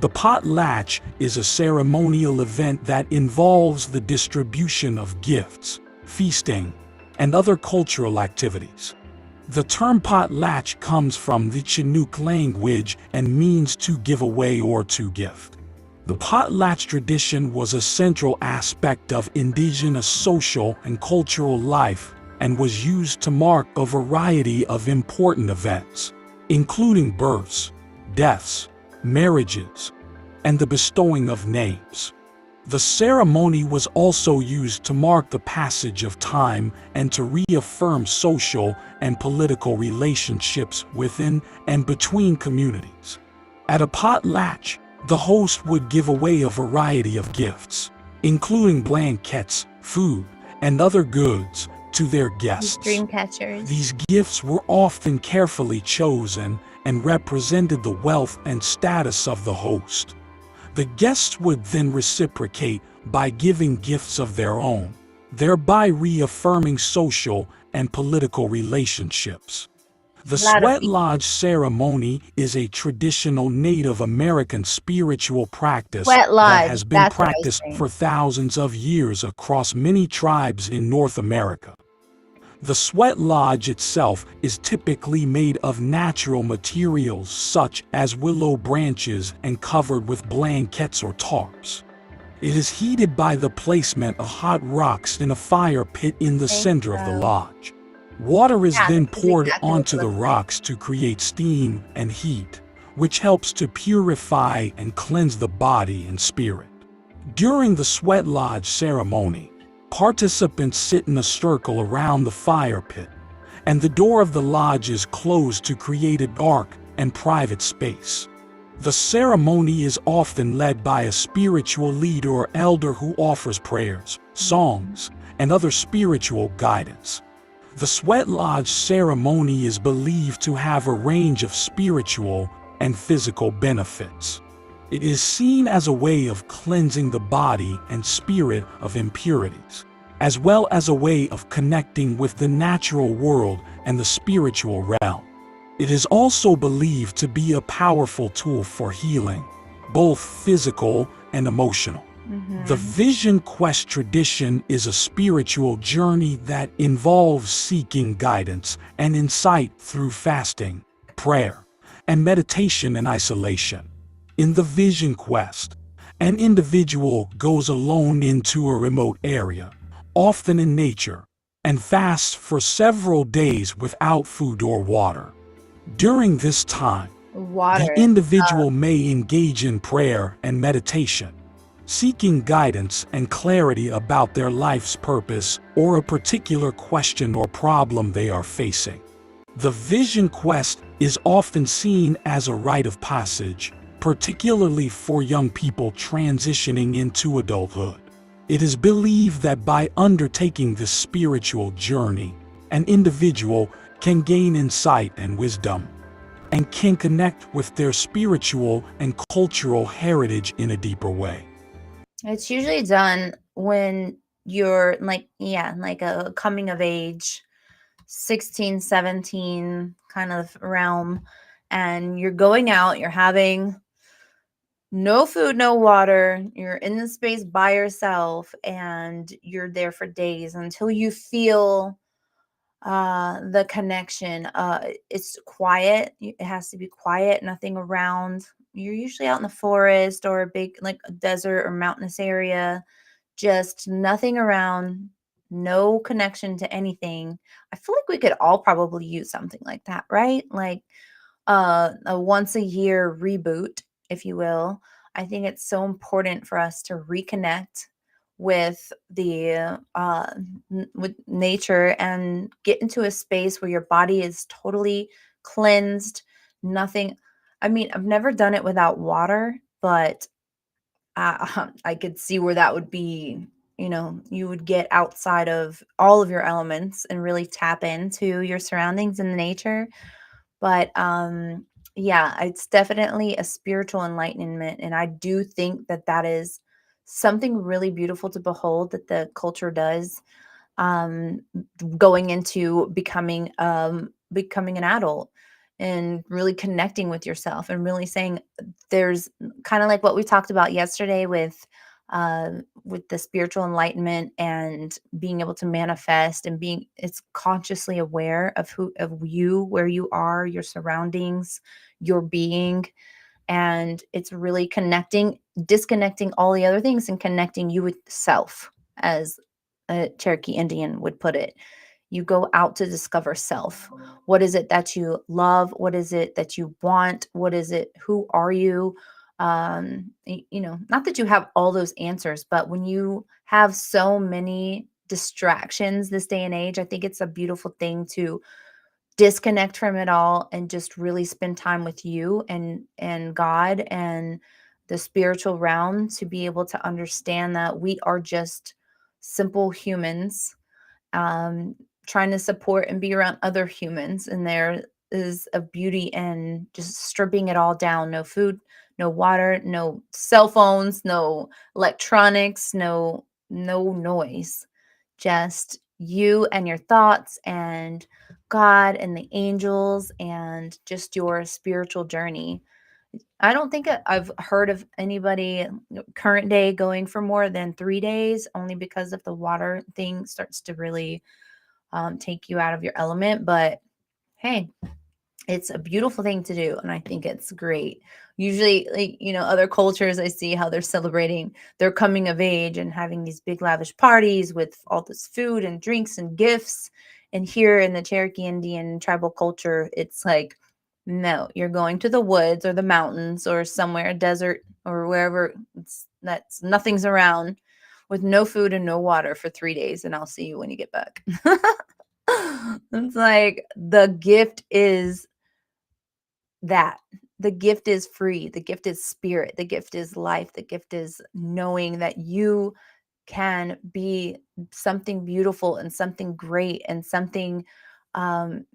The potlatch is a ceremonial event that involves the distribution of gifts, feasting, and other cultural activities. The term potlatch comes from the Chinook language and means to give away or to gift. The potlatch tradition was a central aspect of indigenous social and cultural life and was used to mark a variety of important events, including births, deaths, marriages, and the bestowing of names. The ceremony was also used to mark the passage of time and to reaffirm social and political relationships within and between communities. At a potlatch, the host would give away a variety of gifts, including blankets, food, and other goods, to their guests. Dream catchers. These gifts were often carefully chosen and represented the wealth and status of the host. The guests would then reciprocate by giving gifts of their own, thereby reaffirming social and political relationships. The Sweat Lodge ceremony is a traditional Native American spiritual practice that has been practiced for thousands of years across many tribes in North America. The Sweat Lodge itself is typically made of natural materials such as willow branches and covered with blankets or tarps. It is heated by the placement of hot rocks in a fire pit in the center of the lodge. Water is Yeah, then this is poured exactly what onto it the looks like. rocks to create steam and heat, which helps to purify and cleanse the body and spirit. During the sweat lodge ceremony, participants sit in a circle around the fire pit, and the door of the lodge is closed to create a dark and private space. The ceremony is often led by a spiritual leader or elder who offers prayers, songs, and other spiritual guidance. The sweat lodge ceremony is believed to have a range of spiritual and physical benefits. It is seen as a way of cleansing the body and spirit of impurities, as well as a way of connecting with the natural world and the spiritual realm. It is also believed to be a powerful tool for healing, both physical and emotional. The Hmm. Vision Quest tradition is a spiritual journey that involves seeking guidance and insight through fasting, prayer, and meditation in isolation. In the Vision Quest, an individual goes alone into a remote area, often in nature, and fasts for several days without food or water. During this time, the Water. individual may engage in prayer and meditation, seeking guidance and clarity about their life's purpose or a particular question or problem they are facing. The Vision Quest is often seen as a rite of passage, particularly for young people transitioning into adulthood. It is believed that by undertaking this spiritual journey, an individual can gain insight and wisdom, and can connect with their spiritual and cultural heritage in a deeper way. It's usually done when you're like, yeah, like a coming of age, 16, 17 kind of realm. And you're going out, you're having no food, no water. You're in the space by yourself and you're there for days until you feel the connection. It's quiet. It has to be quiet, nothing around. You're usually out in the forest or a big like a desert or mountainous area, just nothing around, no connection to anything. I feel like we could all probably use something like that, right? Like a once a year reboot, if you will. I think it's so important for us to reconnect with the with nature and get into a space where your body is totally cleansed. Nothing. I mean, I've never done it without water, but I could see where that would be. You know, you would get outside of all of your elements and really tap into your surroundings and the nature. But yeah, it's definitely a spiritual enlightenment, and I do think that that is something really beautiful to behold that the culture does, um, going into becoming an adult and really connecting with yourself and really saying there's kind of like what we talked about yesterday with the spiritual enlightenment and being able to manifest and being it's consciously aware of who of you, where you are, your surroundings, your being, and it's really connecting, disconnecting all the other things and connecting you with self, as a Cherokee Indian would put it. You go out to discover self. What is it that you love? What is it that you want? What is it? Who are you? You know, not that you have all those answers, but when you have so many distractions this day and age, I think it's a beautiful thing to disconnect from it all and just really spend time with you and God and the spiritual realm to be able to understand that we are just simple humans, um, trying to support and be around other humans. And there is a beauty in just stripping it all down. No food, no water, no cell phones, no electronics, no noise. Just you and your thoughts and God and the angels and just your spiritual journey. I don't think I've heard of anybody current day going for more than 3 days, only because if the water thing starts to really take you out of your element. But hey, it's a beautiful thing to do, and I think it's great. Usually, like, you know, other cultures, I see how they're celebrating their coming of age and having these big lavish parties with all this food and drinks and gifts. And here in the Cherokee Indian tribal culture, it's like, no, you're going to the woods or the mountains or somewhere, desert or wherever that's nothing's around, with no food and no water for 3 days, and I'll see you when you get back. It's like the gift is that. The gift is free. The gift is spirit. The gift is life. The gift is knowing that you can be something beautiful and something great and um,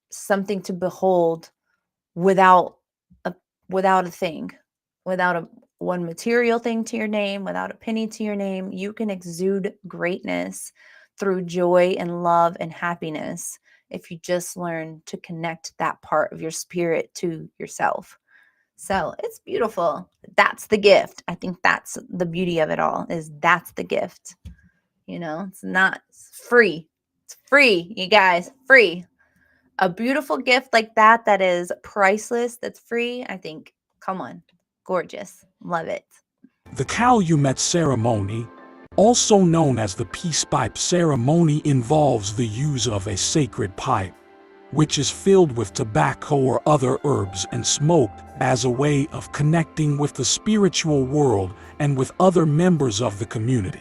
something to behold without a without a thing, without a one material thing to your name, without a penny to your name. You can exude greatness through joy and love and happiness if you just learn to connect that part of your spirit to yourself. So it's beautiful. That's the gift. I think that's the beauty of it all, is that's the gift. It's not, it's free. It's free, you guys, free. A beautiful gift like that is priceless, that's free, I think, come on, gorgeous. Love it. The Calumet ceremony, also known as the peace pipe ceremony, involves the use of a sacred pipe, which is filled with tobacco or other herbs and smoked as a way of connecting with the spiritual world and with other members of the community.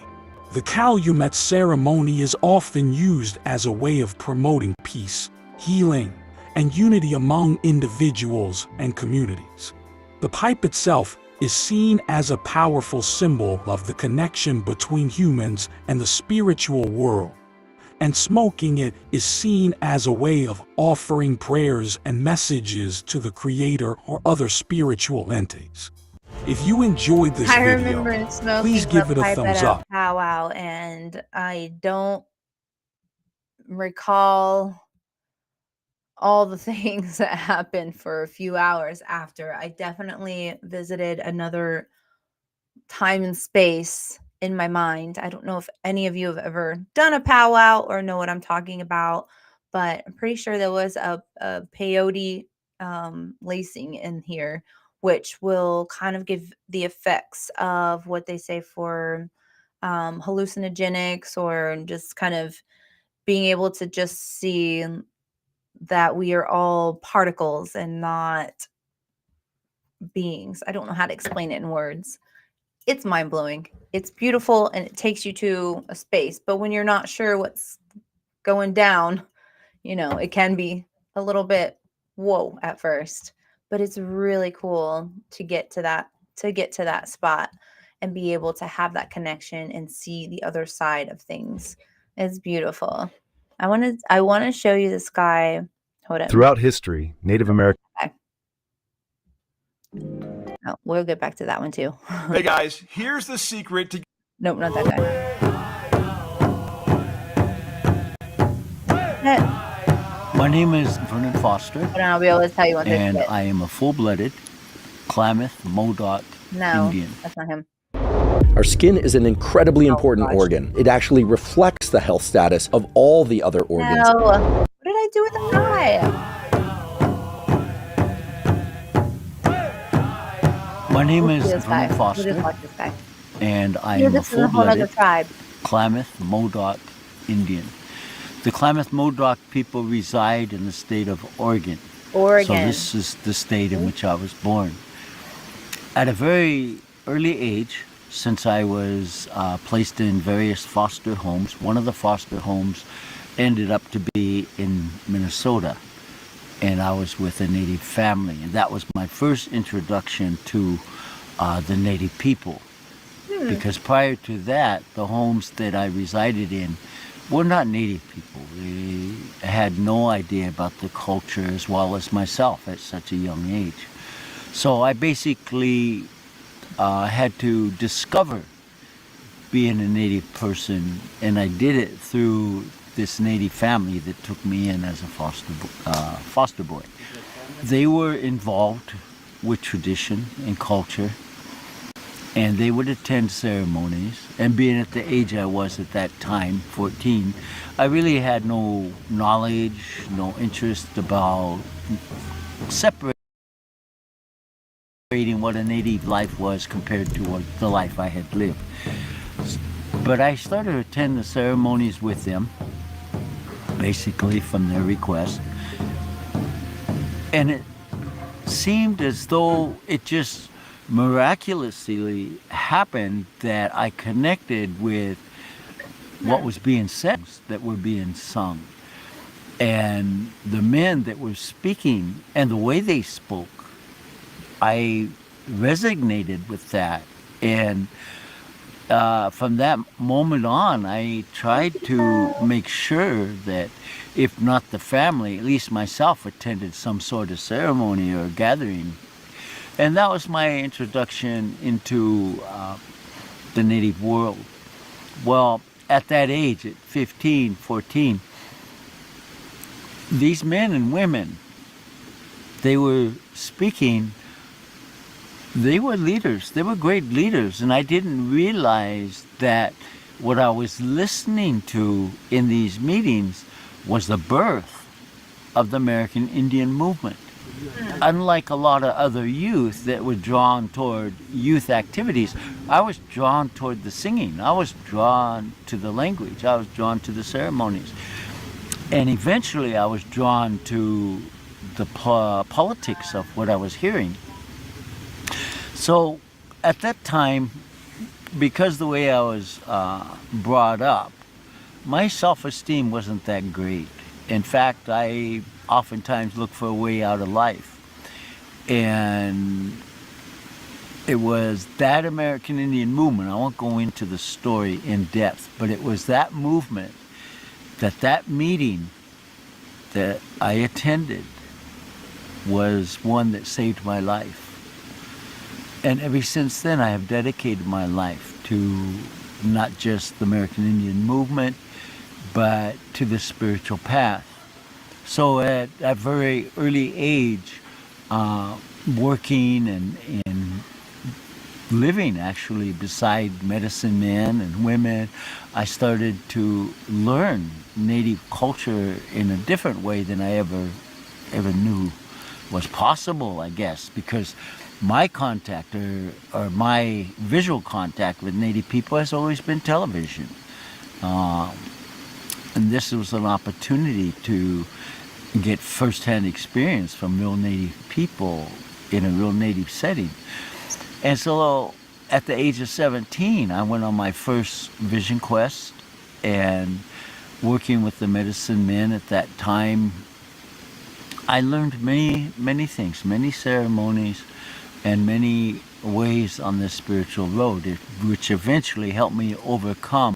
The Calumet ceremony is often used as a way of promoting peace, healing, and unity among individuals and communities. The pipe itself is seen as a powerful symbol of the connection between humans and the spiritual world, and smoking it is seen as a way of offering prayers and messages to the Creator or other spiritual entities. If you enjoyed this I video, remember smoking please give it a pipe thumbs at up. a powwow, and I don't recall all the things that happened for a few hours after. I definitely visited another time and space in my mind. I don't know if any of you have ever done a powwow or know what I'm talking about, but I'm pretty sure there was a peyote lacing in here, which will kind of give the effects of what they say for hallucinogenics, or just kind of being able to just see that we are all particles and not beings. I don't know how to explain it in words. It's mind blowing. It's beautiful and it takes you to a space. But when you're not sure what's going down, it can be a little bit whoa at first. But it's really cool to get to that spot and be able to have that connection and see the other side of things. It's beautiful. I want to show you this guy. Hold on. Throughout history, Native American. Oh, we'll get back to that one too. Hey guys, here's the secret to. Nope, not that guy. My name is Vernon Foster, Hold on, I'll be able to tell you when and this is. I am a full-blooded Klamath Modoc No, Indian. that's not him. Our skin is an incredibly important gosh. organ. It actually reflects the health status of all the other organs. No. What did I do with the guy? My name We'll is see this guy. Vernon We'll just Foster, watch this guy. and I Here, am a this is a whole other full-blooded tribe. Klamath Modoc Indian. The Klamath Modoc people reside in the state of Oregon. So this is the state in which I was born. At a very early age, since I was placed in various foster homes, one of the foster homes ended up to be in Minnesota, and I was with a Native family, and that was my first introduction to the Native people. Because prior to that, the homes that I resided in were not Native people. They had no idea about the culture, as well as myself at such a young age. So I basically had to discover being a Native person, and I did it through this Native family that took me in as a foster boy. They were involved with tradition and culture, and they would attend ceremonies. And being at the age I was at that time, 14, I really had no knowledge, no interest about separating what a Native life was compared to what the life I had lived. But I started to attend the ceremonies with them, basically from their request. And it seemed as though it just miraculously happened that I connected with what was being said, that were being sung. And the men that were speaking and the way they spoke, I resonated with that. And from that moment on, I tried to make sure that if not the family, at least myself attended some sort of ceremony or gathering. And that was my introduction into the Native world. Well, at that age, at 15, 14, these men and women, they were speaking, they were leaders, they were great leaders, and I didn't realize that what I was listening to in these meetings was the birth of the American Indian movement. Unlike a lot of other youth that were drawn toward youth activities, I was drawn toward the singing. I was drawn to the language. I was drawn to the ceremonies. And eventually I was drawn to the politics of what I was hearing. So at that time, because the way I was brought up, my self-esteem wasn't that great. In fact, I oftentimes look for a way out of life. And it was that American Indian movement, I won't go into the story in depth, but it was that movement, that meeting that I attended was one that saved my life. And ever since then, I have dedicated my life to not just the American Indian movement, but to the spiritual path. So at a very early age, working and living actually beside medicine men and women, I started to learn Native culture in a different way than I ever knew was possible, I guess, because my contact or my visual contact with Native people has always been television. And this was an opportunity to get firsthand experience from real Native people in a real Native setting. And so at the age of 17, I went on my first vision quest, and working with the medicine men at that time, I learned many things, many ceremonies, and many ways on this spiritual road, which eventually helped me overcome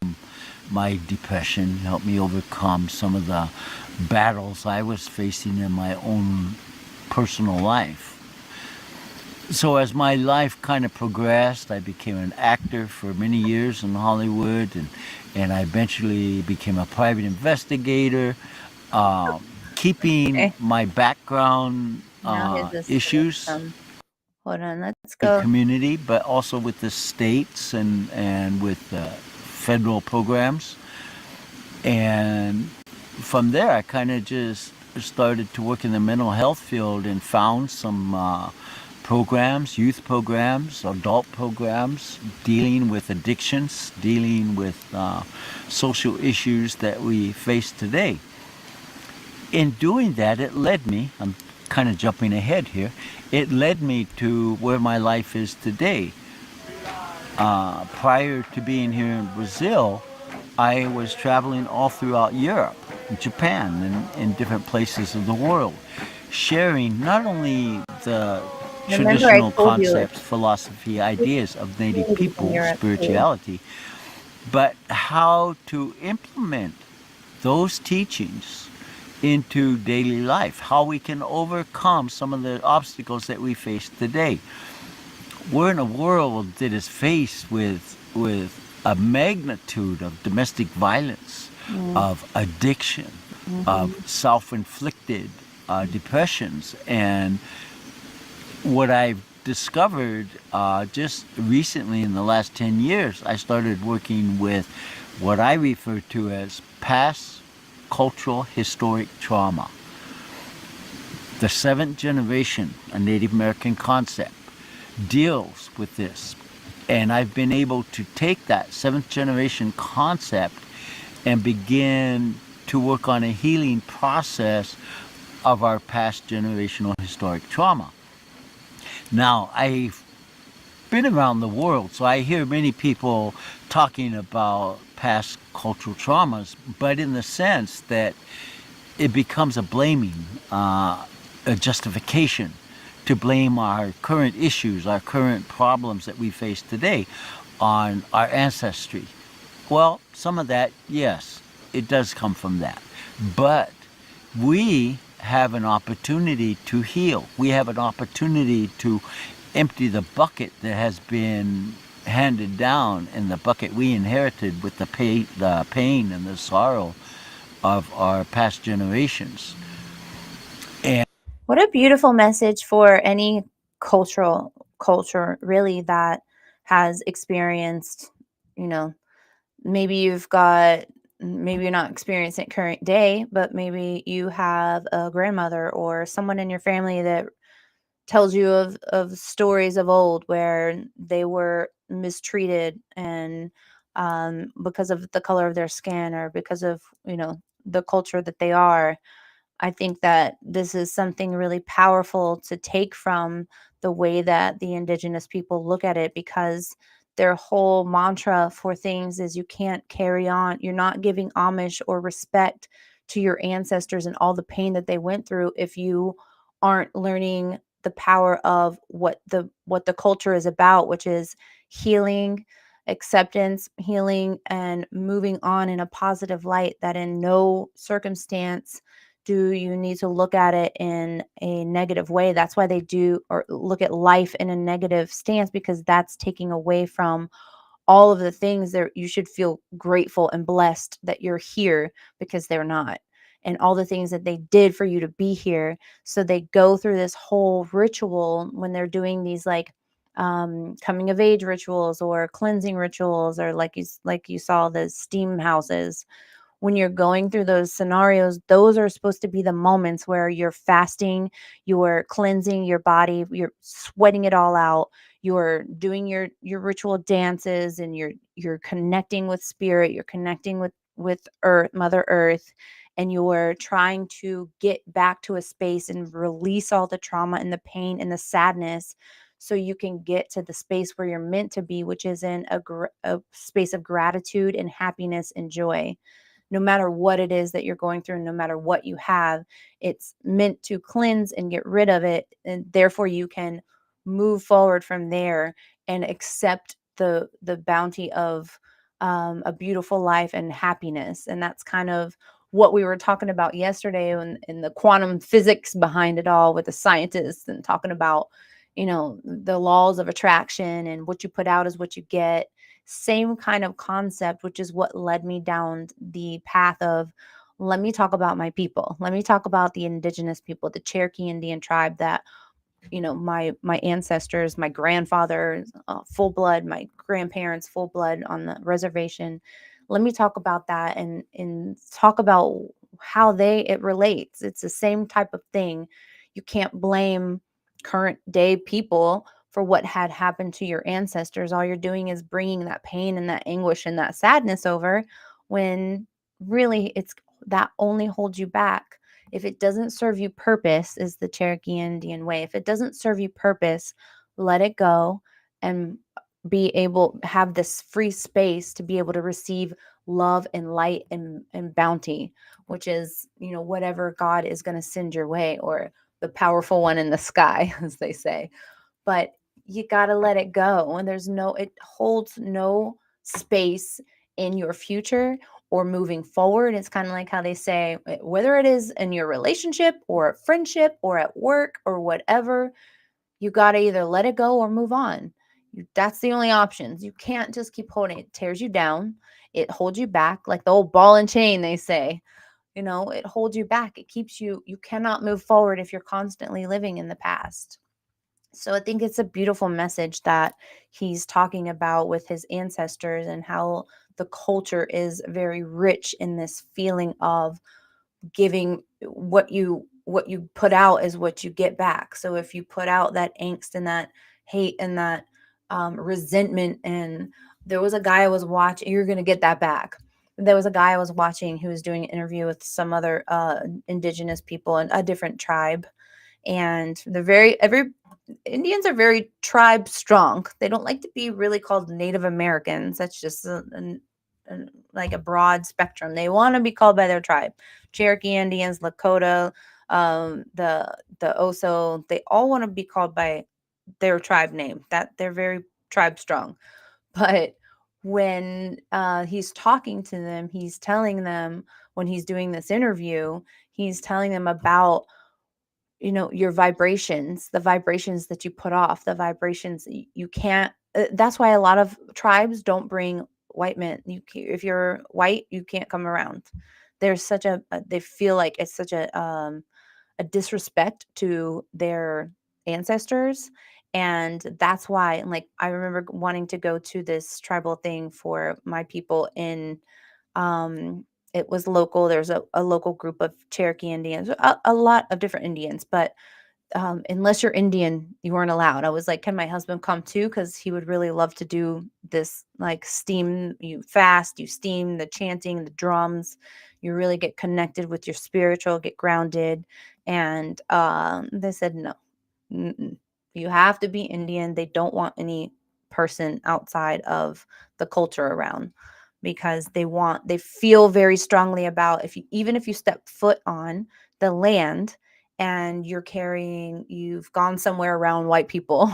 my depression, helped me overcome some of the battles I was facing in my own personal life. So as my life kind of progressed, I became an actor for many years in Hollywood, and I eventually became a private investigator, keeping my background issues Hold on, let's the go. community, but also with the states and with federal programs. And from there, I kind of just started to work in the mental health field and found some programs, youth programs, adult programs, dealing with addictions, dealing with social issues that we face today. In doing that, it led me, I'm kind of jumping ahead here, it led me to where my life is today. Prior to being here in Brazil, I was traveling all throughout Europe, Japan, and in different places of the world, sharing not only the traditional concepts, philosophy, ideas of Native people, spirituality, but how to implement those teachings into daily life, how we can overcome some of the obstacles that we face today. We're in a world that is faced with a magnitude of domestic violence, of addiction, of self-inflicted depressions. And what I've discovered just recently in the last 10 years, I started working with what I refer to as past cultural historic trauma. The seventh generation, a Native American concept, deals with this. And I've been able to take that seventh generation concept and begin to work on a healing process of our past generational historic trauma. Now, I've been around the world, so I hear many people talking about past cultural traumas, but in the sense that it becomes a blaming, a justification to blame our current issues, our current problems that we face today on our ancestry. Well, some of that, yes, it does come from that. But we have an opportunity to heal. We have an opportunity to empty the bucket that has been handed down, and the bucket we inherited with the pain and the sorrow of our past generations. And what a beautiful message for any culture really that has experienced, you know, maybe you're not experiencing it current day, but maybe you have a grandmother or someone in your family that tells you of stories of old where they were mistreated, and because of the color of their skin or because of, the culture that they are. I think that this is something really powerful to take from the way that the indigenous people look at it, because their whole mantra for things is you can't carry on. You're not giving homage or respect to your ancestors and all the pain that they went through if you aren't learning the power of what the culture is about, which is healing, acceptance, healing, and moving on in a positive light, that in no circumstance do you need to look at it in a negative way. That's why they do, or look at life in a negative stance, because that's taking away from all of the things that you should feel grateful and blessed that you're here, because they're not. And all the things that they did for you to be here. So they go through this whole ritual when they're doing these like coming of age rituals or cleansing rituals, or like you saw the steam houses. When you're going through those scenarios, those are supposed to be the moments where you're fasting, you're cleansing your body, you're sweating it all out, you're doing your ritual dances, and you're connecting with spirit, you're connecting with earth, mother earth, and you're trying to get back to a space and release all the trauma and the pain and the sadness, so you can get to the space where you're meant to be, which is in a space of gratitude and happiness and joy. No matter what it is that you're going through, no matter what you have, it's meant to cleanse and get rid of it. And therefore you can move forward from there and accept the bounty of a beautiful life and happiness. And that's kind of what we were talking about yesterday in the quantum physics behind it all, with the scientists, and talking about, the laws of attraction, and what you put out is what you get. Same kind of concept, which is what led me down the path of, let me talk about my people. Let me talk about the indigenous people, the Cherokee Indian tribe that, my ancestors, my grandfather, full blood, my grandparents, full blood on the reservation. Let me talk about that, and talk about how it relates. It's the same type of thing. You can't blame current day people for what had happened to your ancestors. All you're doing is bringing that pain and that anguish and that sadness over, when really it's that only holds you back. If it doesn't serve you purpose, is the Cherokee Indian way. If it doesn't serve you purpose, let it go, and have this free space to be able to receive love and light and bounty, which is, whatever God is going to send your way, or the powerful one in the sky, as they say. But you got to let it go. And it holds no space in your future or moving forward. It's kind of like how they say, whether it is in your relationship or a friendship or at work or whatever, you got to either let it go or move on. That's the only options. You can't just keep holding it. It tears you down. It holds you back, like the old ball and chain, they say. It holds you back. It keeps you cannot move forward if you're constantly living in the past. So I think it's a beautiful message that he's talking about with his ancestors, and how the culture is very rich in this feeling of giving. What you put out is what you get back. So if you put out that angst and that hate and that resentment, and there was a guy I was watching, you're going to get that back. there was a guy I was watching who was doing an interview with some other indigenous people in a different tribe, and Indians are very tribe strong. They don't like to be really called Native Americans. That's just like a broad spectrum. They want to be called by their tribe. Cherokee Indians, Lakota, the Oso, they all want to be called by their tribe name. That they're very tribe strong. But when he's talking to them, he's telling them, when he's doing this interview, he's telling them about, your vibrations, the vibrations that you put off, the vibrations you can't. That's why a lot of tribes don't bring white men. If you're white, you can't come around. There's such they feel like it's such a disrespect to their ancestors. And that's why, and like, I remember wanting to go to this tribal thing for my people in, it was local. There's a local group of Cherokee Indians, a lot of different Indians, but unless you're Indian, you weren't allowed. I was like, can my husband come too? Because he would really love to do this, like steam, you fast, you steam, the chanting, the drums, you really get connected with your spiritual, get grounded. And they said, no, mm-mm. You have to be Indian. They don't want any person outside of the culture around, because they feel very strongly about, even if you step foot on the land and you've gone somewhere around white people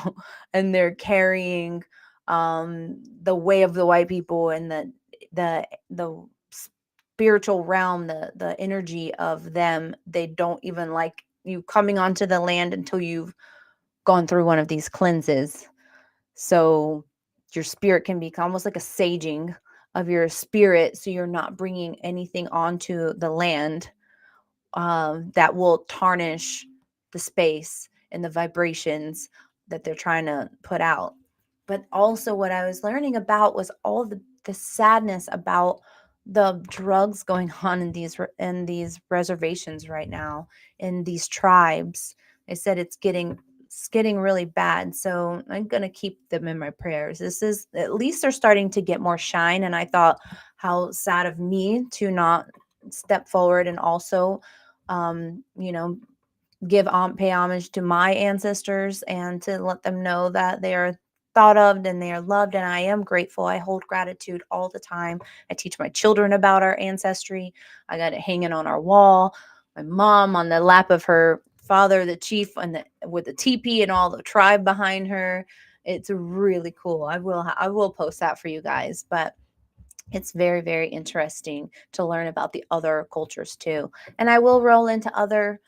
and they're carrying the way of the white people, and the spiritual realm, the energy of them. They don't even like you coming onto the land until you've gone through one of these cleanses. So your spirit can be almost like a saging of your spirit, so you're not bringing anything onto the land that will tarnish the space and the vibrations that they're trying to put out. But also, what I was learning about was all the sadness about the drugs going on in these reservations right now, in these tribes. They said it's getting really bad. So I'm gonna keep them in my prayers. This is, at least they're starting to get more shine. And I thought, how sad of me to not step forward and also you know, pay homage to my ancestors, and to let them know that they are thought of and they are loved. And I am grateful. I hold gratitude all the time. I teach my children about our ancestry. I got it hanging on our wall. My mom on the lap of her father, the chief, and with the teepee and all the tribe behind her. It's really cool. I will post that for you guys. But it's very, very interesting to learn about the other cultures too. And I will roll into other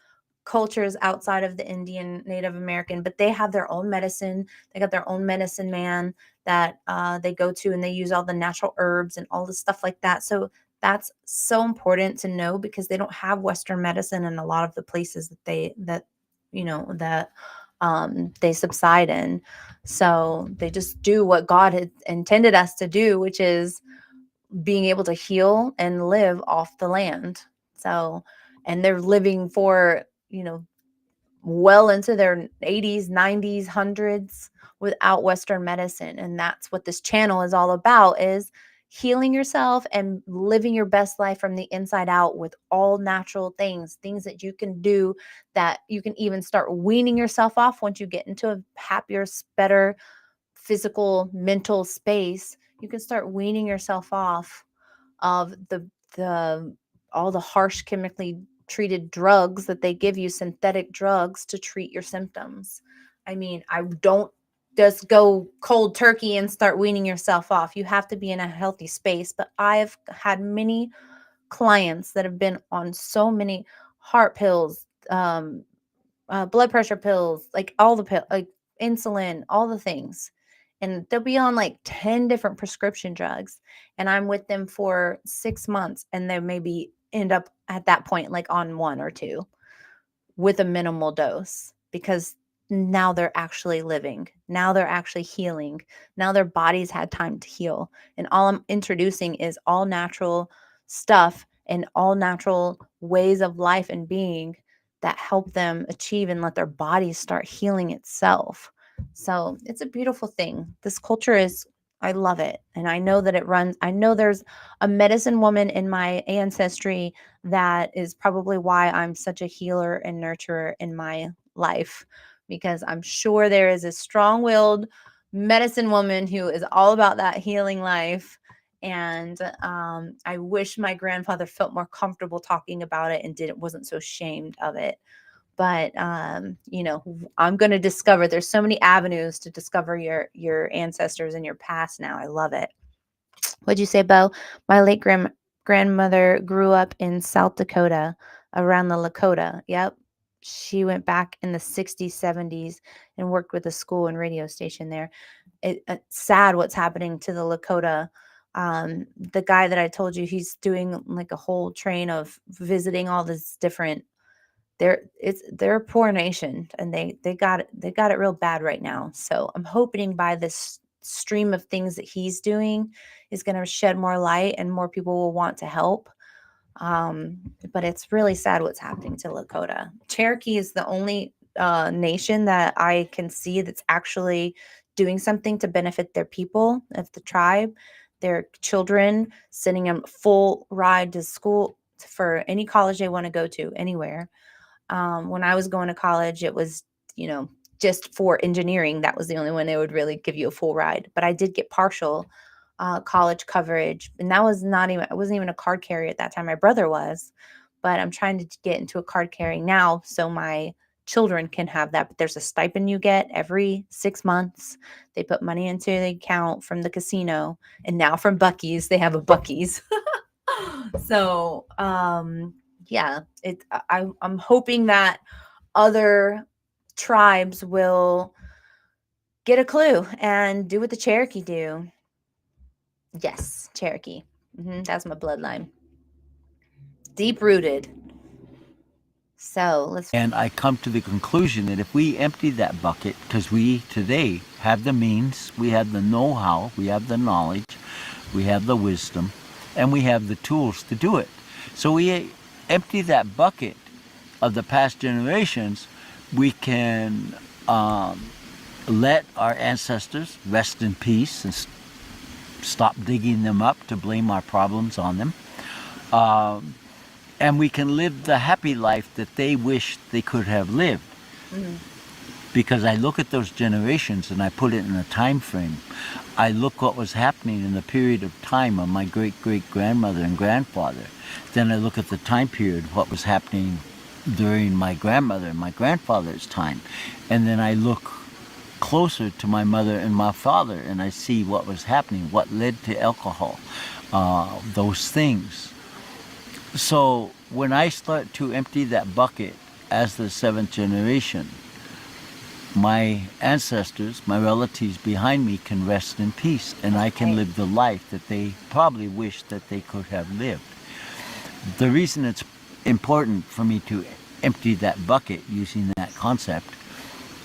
cultures outside of the Indian Native American, but they have their own medicine. They got their own medicine man that they go to, and they use all the natural herbs and all the stuff like that. So that's so important to know, because they don't have Western medicine in a lot of the places that they subside in. So they just do what God had intended us to do, which is being able to heal and live off the land. So, and they're living for, well into their 80s, 90s, hundreds without Western medicine. And that's what this channel is all about, is healing yourself and living your best life from the inside out with all natural things that you can do, that you can even start weaning yourself off once you get into a happier, better physical, mental space. You can start weaning yourself off of the all the harsh chemically treated drugs that they give you, synthetic drugs to treat your symptoms. I mean, I don't just go cold turkey and start weaning yourself off. You have to be in a healthy space. But I've had many clients that have been on so many heart pills, blood pressure pills, like all the like insulin, all the things. And they'll be on like 10 different prescription drugs. And I'm with them for 6 months, and they maybe end up at that point like on one or two with a minimal dose, because now they're actually living. Now they're actually healing. Now their bodies had time to heal. And all I'm introducing is all natural stuff and all natural ways of life and being that help them achieve and let their bodies start healing itself. So it's a beautiful thing. This culture is I love it. And I know that I know there's a medicine woman in my ancestry that is probably why I'm such a healer and nurturer in my life, because I'm sure there is a strong willed medicine woman who is all about that healing life. And I wish my grandfather felt more comfortable talking about it and wasn't so ashamed of it. But I'm going to discover, there's so many avenues to discover your ancestors and your past now. I love it. What'd you say, Bo? My late grandmother grew up in South Dakota, around the Lakota. Yep. She went back in the 60s, 70s and worked with a school and radio station there. It's sad what's happening to the Lakota. The guy that I told you, he's doing like a whole train of visiting all this different, they're a poor nation, and they got it real bad right now. So I'm hoping by this stream of things that he's doing is going to shed more light and more people will want to help. But it's really sad what's happening to Lakota. Cherokee is the only nation that I can see that's actually doing something to benefit their people of the tribe, their children, sending them full ride to school for any college they want to go to anywhere. When I was going to college, it was, just for engineering. That was the only one they would really give you a full ride. But I did get partial college coverage. And that was I wasn't even a card carrier at that time. My brother was. But I'm trying to get into a card carrying now so my children can have that. But there's a stipend you get every 6 months. They put money into the account from the casino. And now from Buc-ee's, they have a Buc-ee's. So, yeah, I'm hoping that other tribes will get a clue and do what the Cherokee do. Yes, Cherokee. That's my bloodline. Deep rooted. So And I come to the conclusion that if we empty that bucket, because we today have the means, we have the know-how, we have the knowledge, we have the wisdom, and we have the tools to do it. So we empty that bucket of the past generations, we can let our ancestors rest in peace and stop digging them up to blame our problems on them. And we can live the happy life that they wish they could have lived. Because I look at those generations and I put it in a time frame. I look what was happening in the period of time of my great-great-grandmother and grandfather. Then I look at the time period, what was happening during my grandmother and my grandfather's time. And then I look closer to my mother and my father and I see what was happening, what led to alcohol, those things. So when I start to empty that bucket as the seventh generation, my ancestors, my relatives behind me can rest in peace and I can live the life that they probably wish that they could have lived. The reason it's important for me to empty that bucket using that concept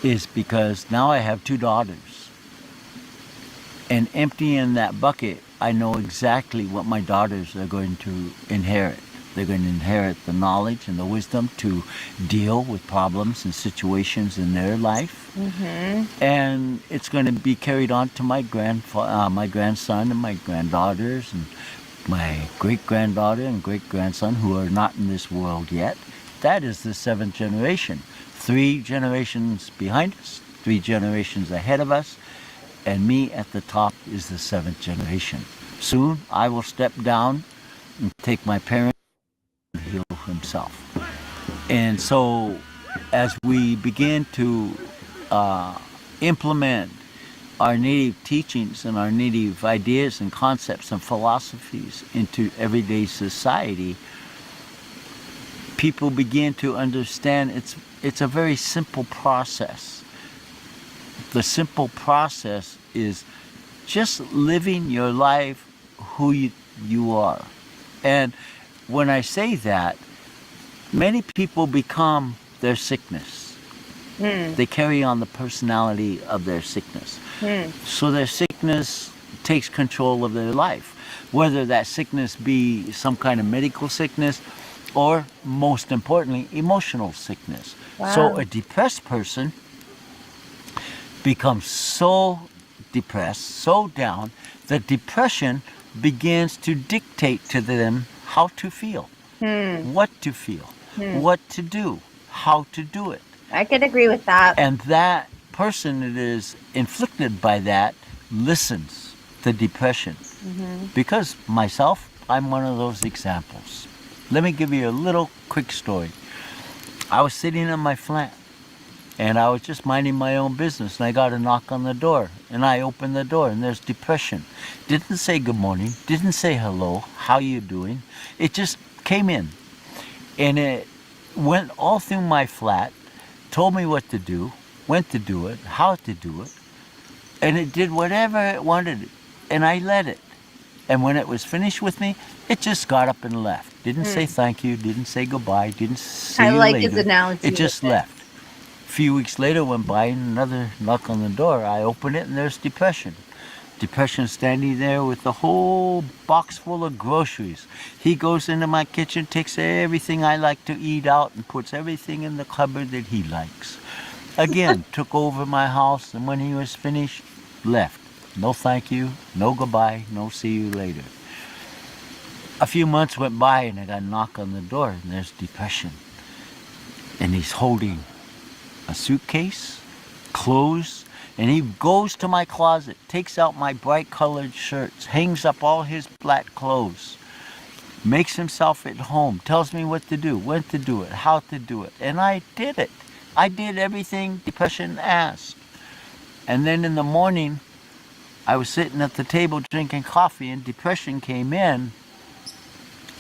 is because now I have 2 daughters. And emptying that bucket, I know exactly what my daughters are going to inherit. They're going to inherit the knowledge and the wisdom to deal with problems and situations in their life. And it's going to be carried on to my grandson and my granddaughters and my great-granddaughter and great-grandson who are not in this world yet. That is the 7th generation. 3 generations behind us, 3 generations ahead of us, and me at the top is the 7th generation. Soon I will step down and take my parents and heal himself. And so as we begin to implement our native teachings and our native ideas and concepts and philosophies into everyday society, people begin to understand it's a very simple process. The simple process is just living your life who you are. And when I say that, many people become their sickness. They carry on the personality of their sickness. So their sickness takes control of their life, whether that sickness be some kind of medical sickness or, most importantly, emotional sickness. Wow. So a depressed person becomes so depressed, so down, that depression begins to dictate to them how to feel, what to feel, what to do, how to do it. I could agree with that. And that person that is inflicted by that listens to depression. Because myself, I'm one of those examples. Let me give you a little quick story. I was sitting in my flat and I was just minding my own business, and I got a knock on the door, and I opened the door, and there's depression. Didn't say good morning, didn't say hello, how you doing? It just came in, and it went all through my flat, told me what to do, when to do it, how to do it, and it did whatever it wanted, and I let it. And when it was finished with me, it just got up and left. Didn't say thank you, didn't say goodbye, didn't see you like later. his analogy. It just left. A few weeks later went by, and another knock on the door. I open it, and there's depression. Depression standing there with the whole box full of groceries. He goes into my kitchen, takes everything I like to eat out, and puts everything in the cupboard that he likes. Again, took over my house, and when he was finished, left. No thank you, no goodbye, no see you later. A few months went by, and I got a knock on the door, and there's depression. And he's holding a suitcase, clothes, and he goes to my closet, takes out my bright colored shirts, hangs up all his black clothes, makes himself at home, tells me what to do, when to do it, how to do it. And I did it. I did everything depression asked. And then in the morning, I was sitting at the table drinking coffee, and depression came in.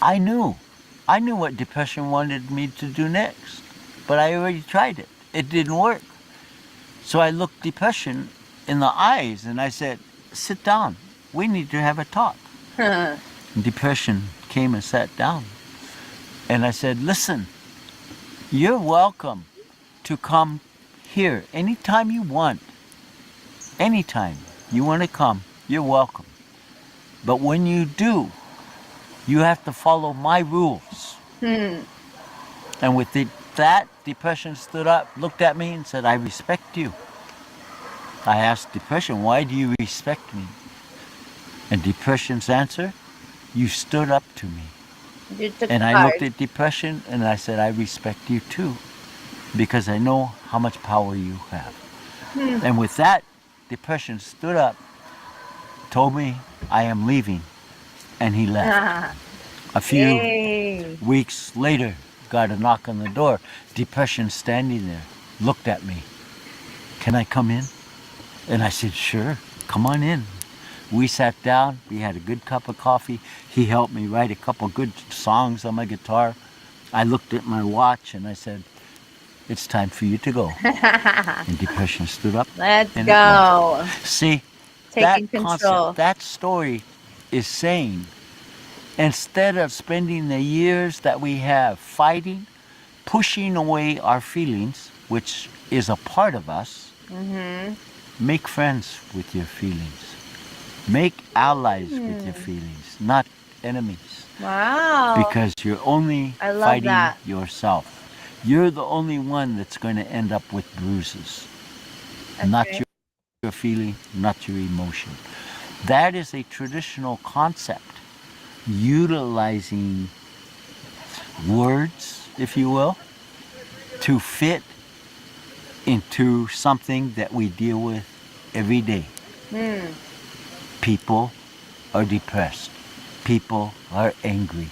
I knew what depression wanted me to do next, but I already tried it. It didn't work. So I looked depression in the eyes, and I said, sit down. We need to have a talk. And depression came and sat down. And I said, listen, you're welcome to come here anytime you want. Anytime you want to come, you're welcome. But when you do, you have to follow my rules. And with that, depression stood up, looked at me, and said, I respect you. I asked depression, why do you respect me? And depression's answer, you stood up to me. And I looked at depression, and I said, I respect you too, because I know how much power you have. And with that, depression stood up, told me I am leaving, and he left. A few weeks later, got a knock on the door. Depression standing there, looked at me. Can I come in? And I said, sure, come on in. We sat down, we had a good cup of coffee. He helped me write a couple good songs on my guitar. I looked at my watch and I said, it's time for you to go. And depression stood up. Let's go. See, Taking that control. concept, that story is saying, instead of spending the years that we have fighting, pushing away our feelings, which is a part of us, make friends with your feelings. Make allies with your feelings, not enemies. Wow. Because you're only fighting yourself. You're the only one that's going to end up with bruises. Not your feeling, not your emotion. That is a traditional concept, utilizing words, if you will, to fit into something that we deal with every day. People are depressed. People are angry.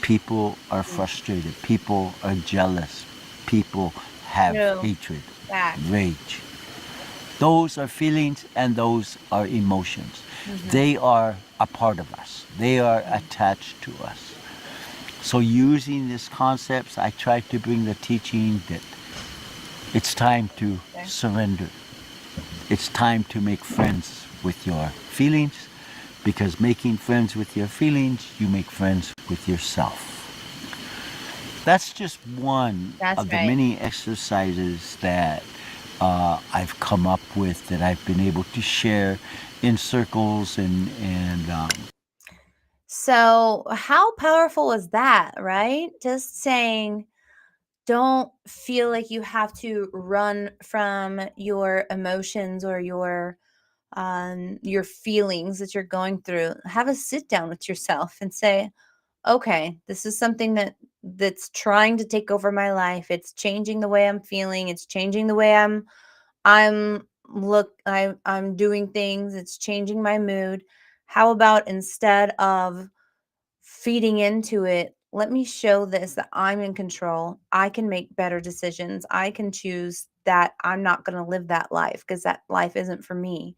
People are frustrated. People are jealous. People have hatred, rage. Those are feelings and those are emotions. They are a part of us. They are attached to us. So using these concepts, I try to bring the teaching that it's time to surrender. It's time to make friends with your feelings, because making friends with your feelings, you make friends with yourself. That's just one of the many exercises that I've come up with, that I've been able to share in circles and So how powerful is that, right? Just saying, don't feel like you have to run from your emotions or your your feelings that you're going through, have a sit down with yourself and say, okay, this is something that's trying to take over my life. It's changing the way I'm feeling. It's changing the way I'm doing things. It's changing my mood. How about instead of feeding into it, let me show this that I'm in control. I can make better decisions. I can choose that I'm not going to live that life because that life isn't for me.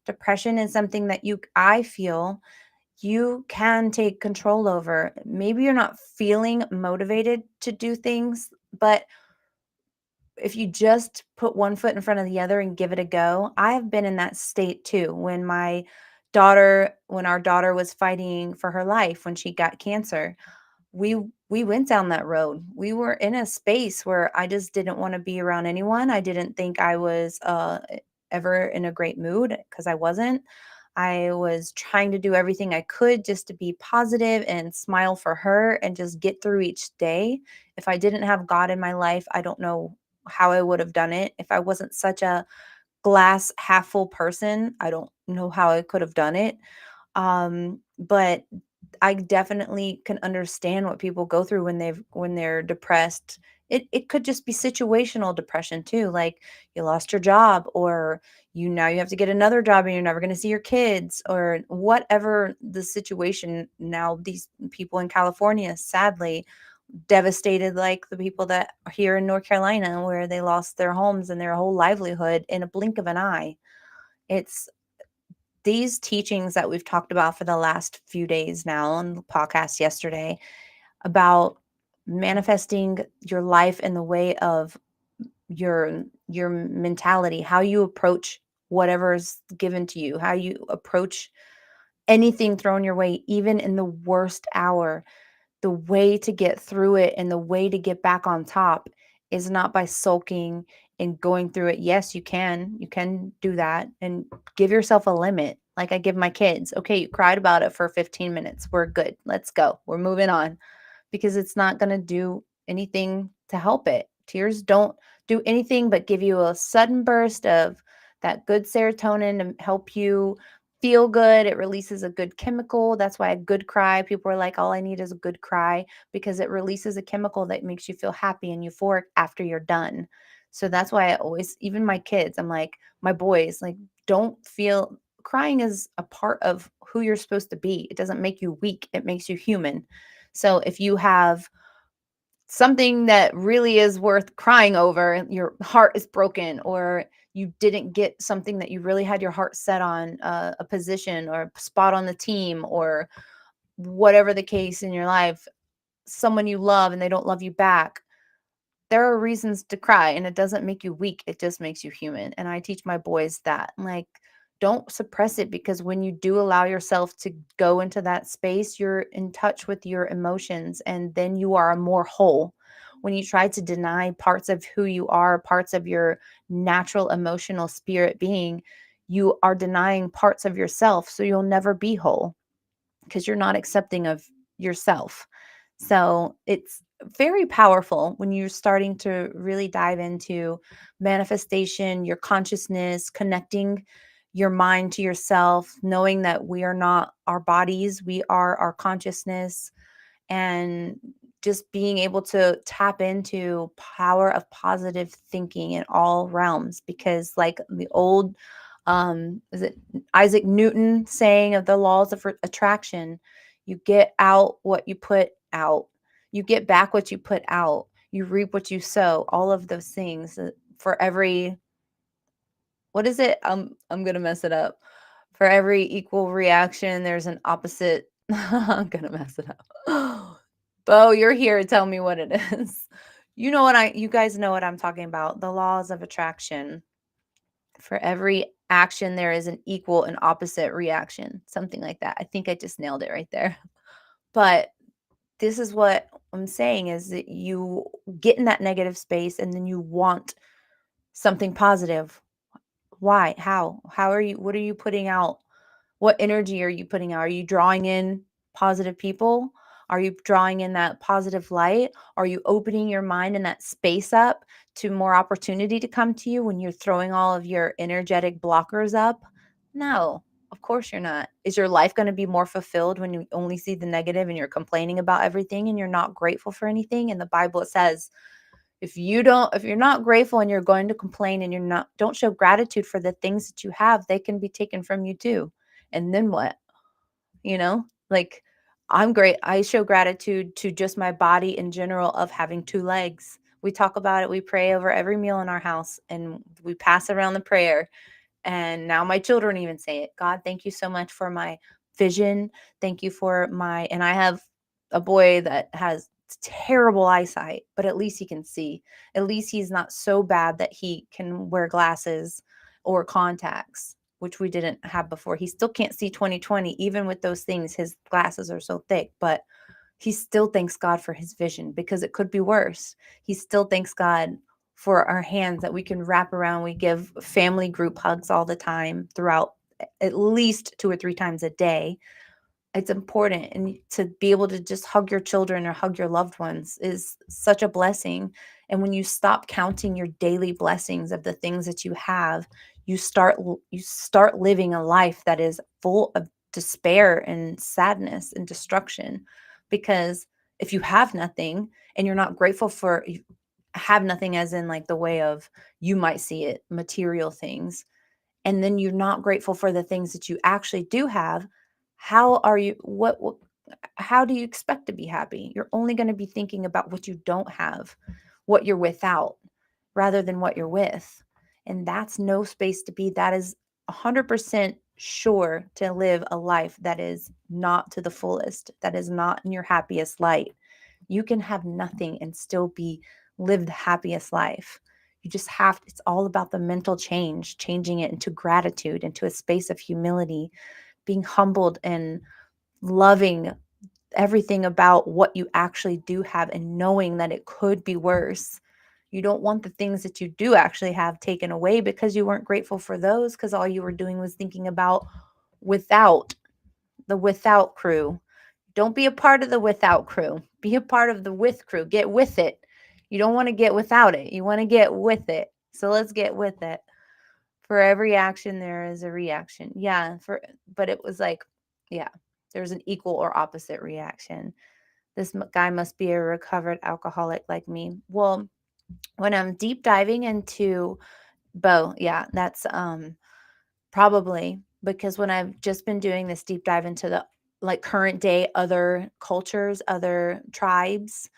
Depression is something that I feel you can take control over. Maybe you're not feeling motivated to do things, but if you just put one foot in front of the other and give it a go, I have been in that state too. When our daughter was fighting for her life, when she got cancer, we we went down that road. We were in a space where I just didn't want to be around anyone. I didn't think I was ever in a great mood because I wasn't. I was trying to do everything I could just to be positive and smile for her and just get through each day. If I didn't have God in my life, I don't know how I would have done it. If I wasn't such a glass half full person, I don't know how I could have done it. But I definitely can understand what people go through when they're depressed. It could just be situational depression too, like you lost your job, or now you have to get another job and you're never going to see your kids, or whatever the situation. Now these people in California, sadly, devastated, like the people that are here in North Carolina, where they lost their homes and their whole livelihood in a blink of an eye. It's these teachings that we've talked about for the last few days now on the podcast yesterday about manifesting your life in the way of your mentality, how you approach whatever's given to you, how you approach anything thrown your way, even in the worst hour. The way to get through it and the way to get back on top is not by sulking and going through it. Yes, you can. You can do that and give yourself a limit. Like I give my kids, okay, you cried about it for 15 minutes. We're good. Let's go. We're moving on, because it's not going to do anything to help it. Tears don't do anything but give you a sudden burst of that good serotonin to help you feel good. It releases a good chemical. That's why a good cry, people are like, all I need is a good cry, because it releases a chemical that makes you feel happy and euphoric after you're done. So that's why I always, even my kids, I'm like, my boys, like, don't feel crying is a part of who you're supposed to be. It doesn't make you weak, it makes you human. So if you have something that really is worth crying over, your heart is broken, or you didn't get something that you really had your heart set on, a position or a spot on the team, or whatever the case in your life, someone you love and they don't love you back, there are reasons to cry, and it doesn't make you weak. It just makes you human. And I teach my boys that. Like, don't suppress it, because when you do allow yourself to go into that space, you're in touch with your emotions, and then you are more whole. When you try to deny parts of who you are, parts of your natural emotional spirit being, you are denying parts of yourself. So you'll never be whole, because you're not accepting of yourself. So it's very powerful when you're starting to really dive into manifestation, your consciousness, connecting your mind to yourself, knowing that we are not our bodies, we are our consciousness, and just being able to tap into power of positive thinking in all realms. Because like the old is it Isaac Newton saying of the laws of attraction, you get out what you put out, you get back what you put out, you reap what you sow, all of those things. For every, what is it, I'm gonna mess it up, for every equal reaction there's an opposite. I'm gonna mess it up. Bo, you're here, tell me what it is. You guys know what I'm talking about, the laws of attraction. For every action, there is an equal and opposite reaction, something like that. I think I just nailed it right there. But this is what I'm saying, is that you get in that negative space and then you want something positive. Why? How are you? What are you putting out? What energy are you putting out? Are you drawing in positive people? Are you drawing in that positive light? Are you opening your mind and that space up to more opportunity to come to you when you're throwing all of your energetic blockers up? No, of course you're not. Is your life going to be more fulfilled when you only see the negative and you're complaining about everything and you're not grateful for anything? In the Bible, it says, if you're not grateful and you're going to complain and don't show gratitude for the things that you have, they can be taken from you too. And then what? Like, I'm great. I show gratitude to just my body in general of having 2 legs. We talk about it. We pray over every meal in our house and we pass around the prayer. And now my children even say it. God, thank you so much for my vision. Thank you for and I have a boy that has terrible eyesight, but at least he can see. At least he's not so bad that he can wear glasses or contacts, which we didn't have before. He still can't see 20/20. Even with those things, his glasses are so thick, but he still thanks God for his vision because it could be worse. He still thanks God for our hands that we can wrap around. We give family group hugs all the time throughout at least 2 or 3 times a day. It's important, and to be able to just hug your children or hug your loved ones is such a blessing. And when you stop counting your daily blessings of the things that you have, you start living a life that is full of despair and sadness and destruction. Because if you have nothing and you're not grateful for you have nothing, as in like the way of, you might see it, material things, and then you're not grateful for the things that you actually do have, how are you what how do you expect to be happy? You're only going to be thinking about what you don't have, what you're without, rather than what you're with. And that's no space to be. That is 100% sure to live a life that is not to the fullest, that is not in your happiest light. You can have nothing and still live the happiest life. You just have, it's all about the mental change, changing it into gratitude, into a space of humility, being humbled and loving everything about what you actually do have and knowing that it could be worse. You don't want the things that you do actually have taken away because you weren't grateful for those, because all you were doing was thinking about without the without crew. Don't be a part of the without crew. Be a part of the with crew. Get with it. You don't want to get without it. You want to get with it. So let's get with it. For every action, there is a reaction. Yeah. But it was like, yeah, there's an equal or opposite reaction. This guy must be a recovered alcoholic like me. Well, when I'm deep diving into Bo, yeah, that's probably because when I've just been doing this deep dive into the like current day other cultures, other tribes,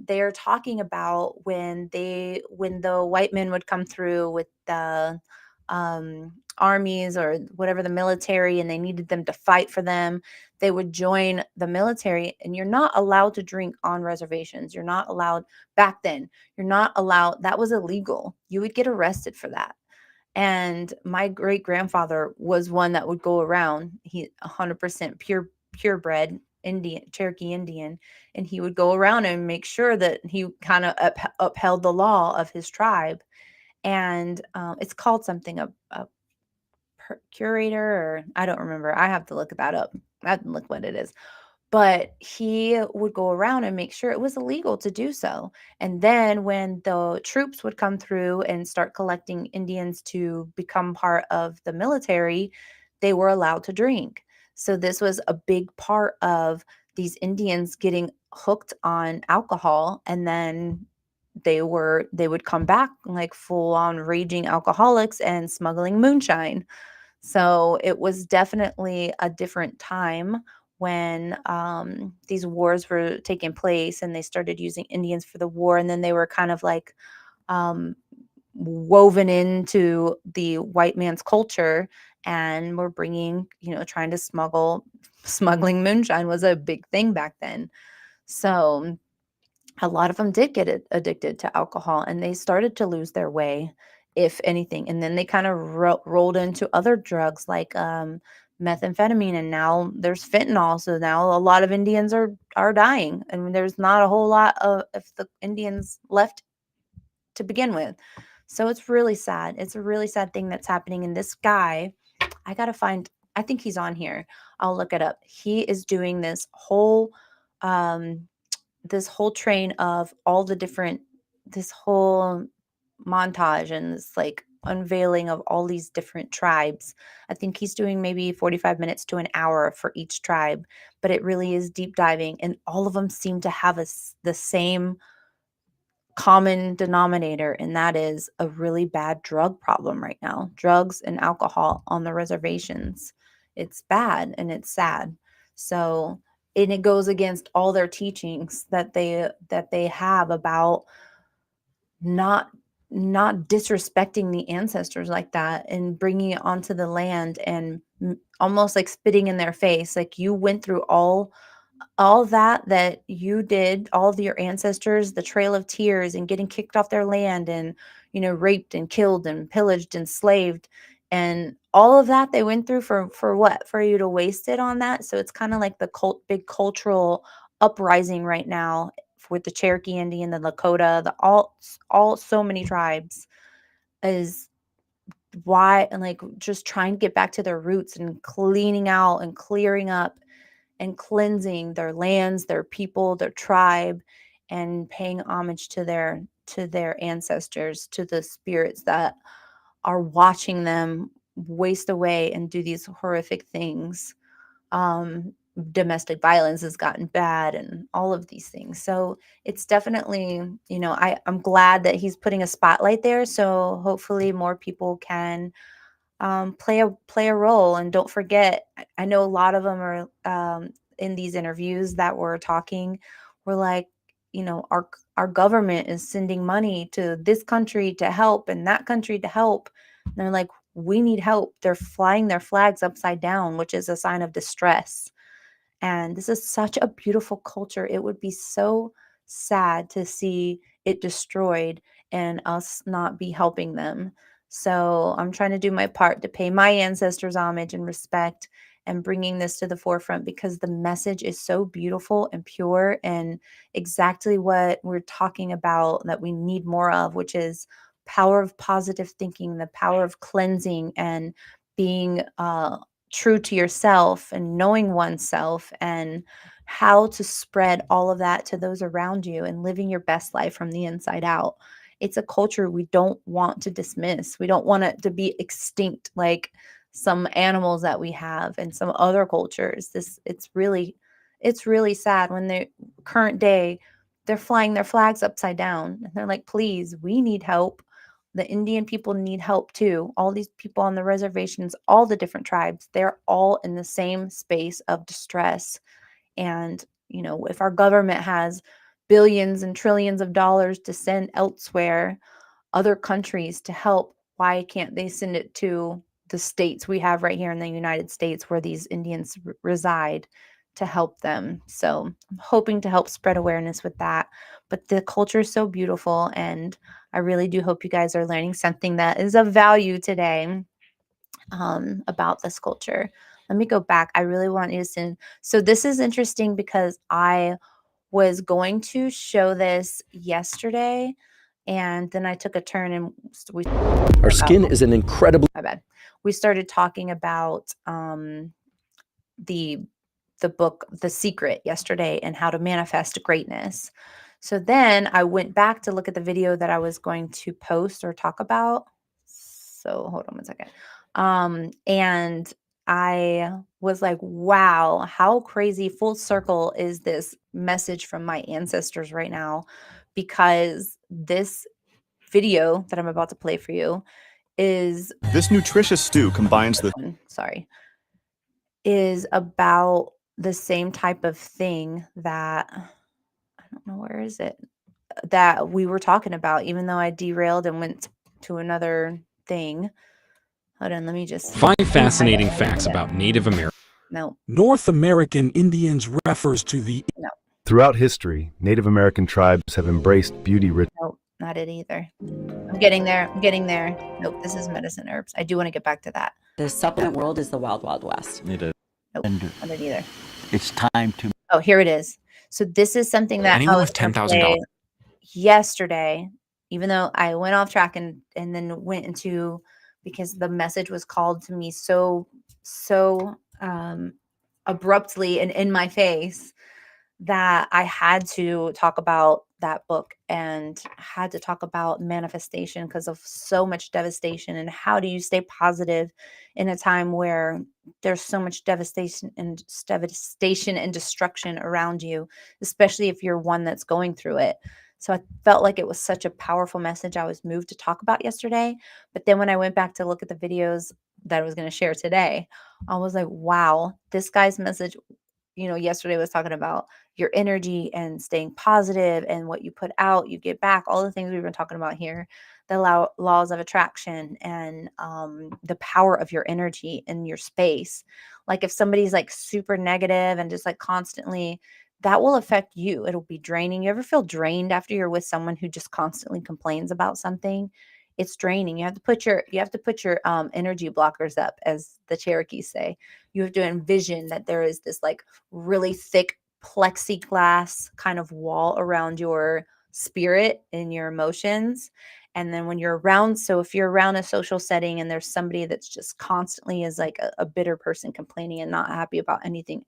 they are talking about when the white men would come through with the armies or whatever, the military, and they needed them to fight for them, they would join the military. And you're not allowed to drink on reservations. You're not allowed, back then, you're not allowed, that was illegal. You would get arrested for that. And my great grandfather was one that would go around. He 100% purebred Indian, Cherokee Indian, and he would go around and make sure that he kind of upheld the law of his tribe. And it's called something, a curator, or I don't remember. I have to look that up. I have to look what it is. But he would go around and make sure it was illegal to do so. And then when the troops would come through and start collecting Indians to become part of the military, they were allowed to drink. So this was a big part of these Indians getting hooked on alcohol, and then they would come back like full on raging alcoholics and smuggling moonshine. So it was definitely a different time when these wars were taking place and they started using Indians for the war. And then they were kind of like um, woven into the white man's culture and were bringing, trying to smuggling moonshine was a big thing back then. So a lot of them did get addicted to alcohol and they started to lose their way, if anything. And then they kind of rolled into other drugs like methamphetamine, and now there's fentanyl. So now a lot of Indians are dying, and there's not a whole lot of if the Indians left to begin with. So it's really sad. It's a really sad thing that's happening. And this guy, I gotta find, I think he's on here. I'll look it up. He is doing um this whole train of all the different, this whole montage, and it's like unveiling of all these different tribes. I think he's doing maybe 45 minutes to an hour for each tribe, but it really is deep diving, and all of them seem to have the same common denominator, and that is a really bad drug problem right now. Drugs and alcohol on the reservations. It's bad and it's sad. So, and it goes against all their teachings that they have about not disrespecting the ancestors like that and bringing it onto the land and almost like spitting in their face, like you went through all that you did, all of your ancestors, the Trail of Tears and getting kicked off their land and, raped and killed and pillaged, enslaved, and all of that they went through for what? For you to waste it on that? So it's kind of like the big cultural uprising right now with the Cherokee Indian, the Lakota, the all so many tribes is why, and like just trying to get back to their roots and cleaning out and clearing up and cleansing their lands, their people, their tribe, and paying homage to their ancestors, to the spirits that are watching them waste away and do these horrific things. Domestic violence has gotten bad and all of these things. So it's definitely, I'm glad that he's putting a spotlight there. So hopefully more people can play a role. And don't forget, I know a lot of them are in these interviews that we're talking, we're like, our government is sending money to this country to help and that country to help. And they're like, we need help. They're flying their flags upside down, which is a sign of distress. And this is such a beautiful culture. It would be so sad to see it destroyed and us not be helping them. So I'm trying to do my part to pay my ancestors homage and respect and bringing this to the forefront because the message is so beautiful and pure and exactly what we're talking about that we need more of, which is power of positive thinking, the power of cleansing and being true to yourself and knowing oneself and how to spread all of that to those around you and living your best life from the inside out. It's a culture we don't want to dismiss. We don't want it to be extinct like some animals that we have and some other cultures. It's really sad when the current day they're flying their flags upside down and they're like, please, we need help. The Indian people need help too. All these people on the reservations, all the different tribes, they're all in the same space of distress. And, if our government has billions and trillions of dollars to send elsewhere, other countries to help, why can't they send it to the states we have right here in the United States where these Indians reside to help them? So I'm hoping to help spread awareness with that. But the culture is so beautiful, and I really do hope you guys are learning something that is of value today about this culture. Let me go back. I really want you to send. So this is interesting because I was going to show this yesterday, and then I took a turn and Our skin is an incredibly my bad. We started talking about the book The Secret yesterday and how to manifest greatness. So then I went back to look at the video that I was going to post or talk about. So hold on one second. And I was like, wow, how crazy full circle is this message from my ancestors right now? Because this video that I'm about to play for you is This nutritious stew combines the is about the same type of thing that I don't know, where is it, that we were talking about, even though I derailed and went to another thing. Hold on, let me just 5 fascinating facts about Native American. no. North American Indians refers to the Throughout history, Native American tribes have embraced beauty rituals. Nope, not it either. I'm getting there. Nope, this is medicine herbs. I do want to get back to that. The supplement world is the wild, wild west. Nope, not it either. It's time to. Oh, here it is. So this is something that Anyone I was with gonna $10,000 play yesterday, even though I went off track and then went into, because the message was called to me so abruptly and in my face that I had to talk about that book and had to talk about manifestation because of so much devastation, and how do you stay positive in a time where there's so much devastation and destruction around you, especially if you're one that's going through it. So I felt like it was such a powerful message I was moved to talk about yesterday. But then when I went back to look at the videos that I was going to share today, I was like, wow, this guy's message, yesterday was talking about your energy and staying positive, and what you put out, you get back, all the things we've been talking about here, the laws of attraction, and the power of your energy in your space. Like if somebody's like super negative and just like constantly, that will affect you. It'll be draining. You ever feel drained after you're with someone who just constantly complains about something? It's draining. You have to put your energy blockers up, as the Cherokees say. You have to envision that there is this like really thick plexiglass kind of wall around your spirit and your emotions. And then when you're around, so if you're around a social setting and there's somebody that's just constantly is like a bitter person complaining and not happy about anything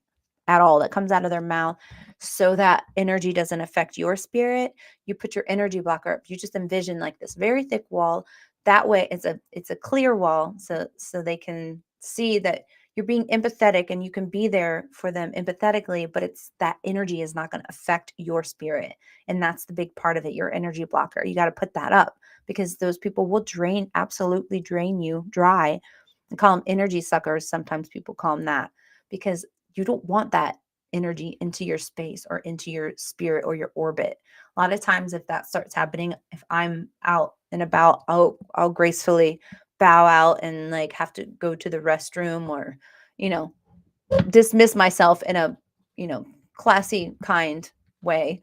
at all that comes out of their mouth, so that energy doesn't affect your spirit, you put your energy blocker up. You just envision like this very thick wall. That way it's a clear wall, so they can see that you're being empathetic and you can be there for them empathetically, but it's that energy is not going to affect your spirit. And that's the big part of it, your energy blocker. You got to put that up, because those people will absolutely drain you dry. I call them energy suckers. Sometimes people call them that, because you don't want that energy into your space or into your spirit or your orbit. A lot of times, if that starts happening, if I'm out and about, I'll gracefully bow out and like have to go to the restroom, or, you know, dismiss myself in a, you know, classy, kind way.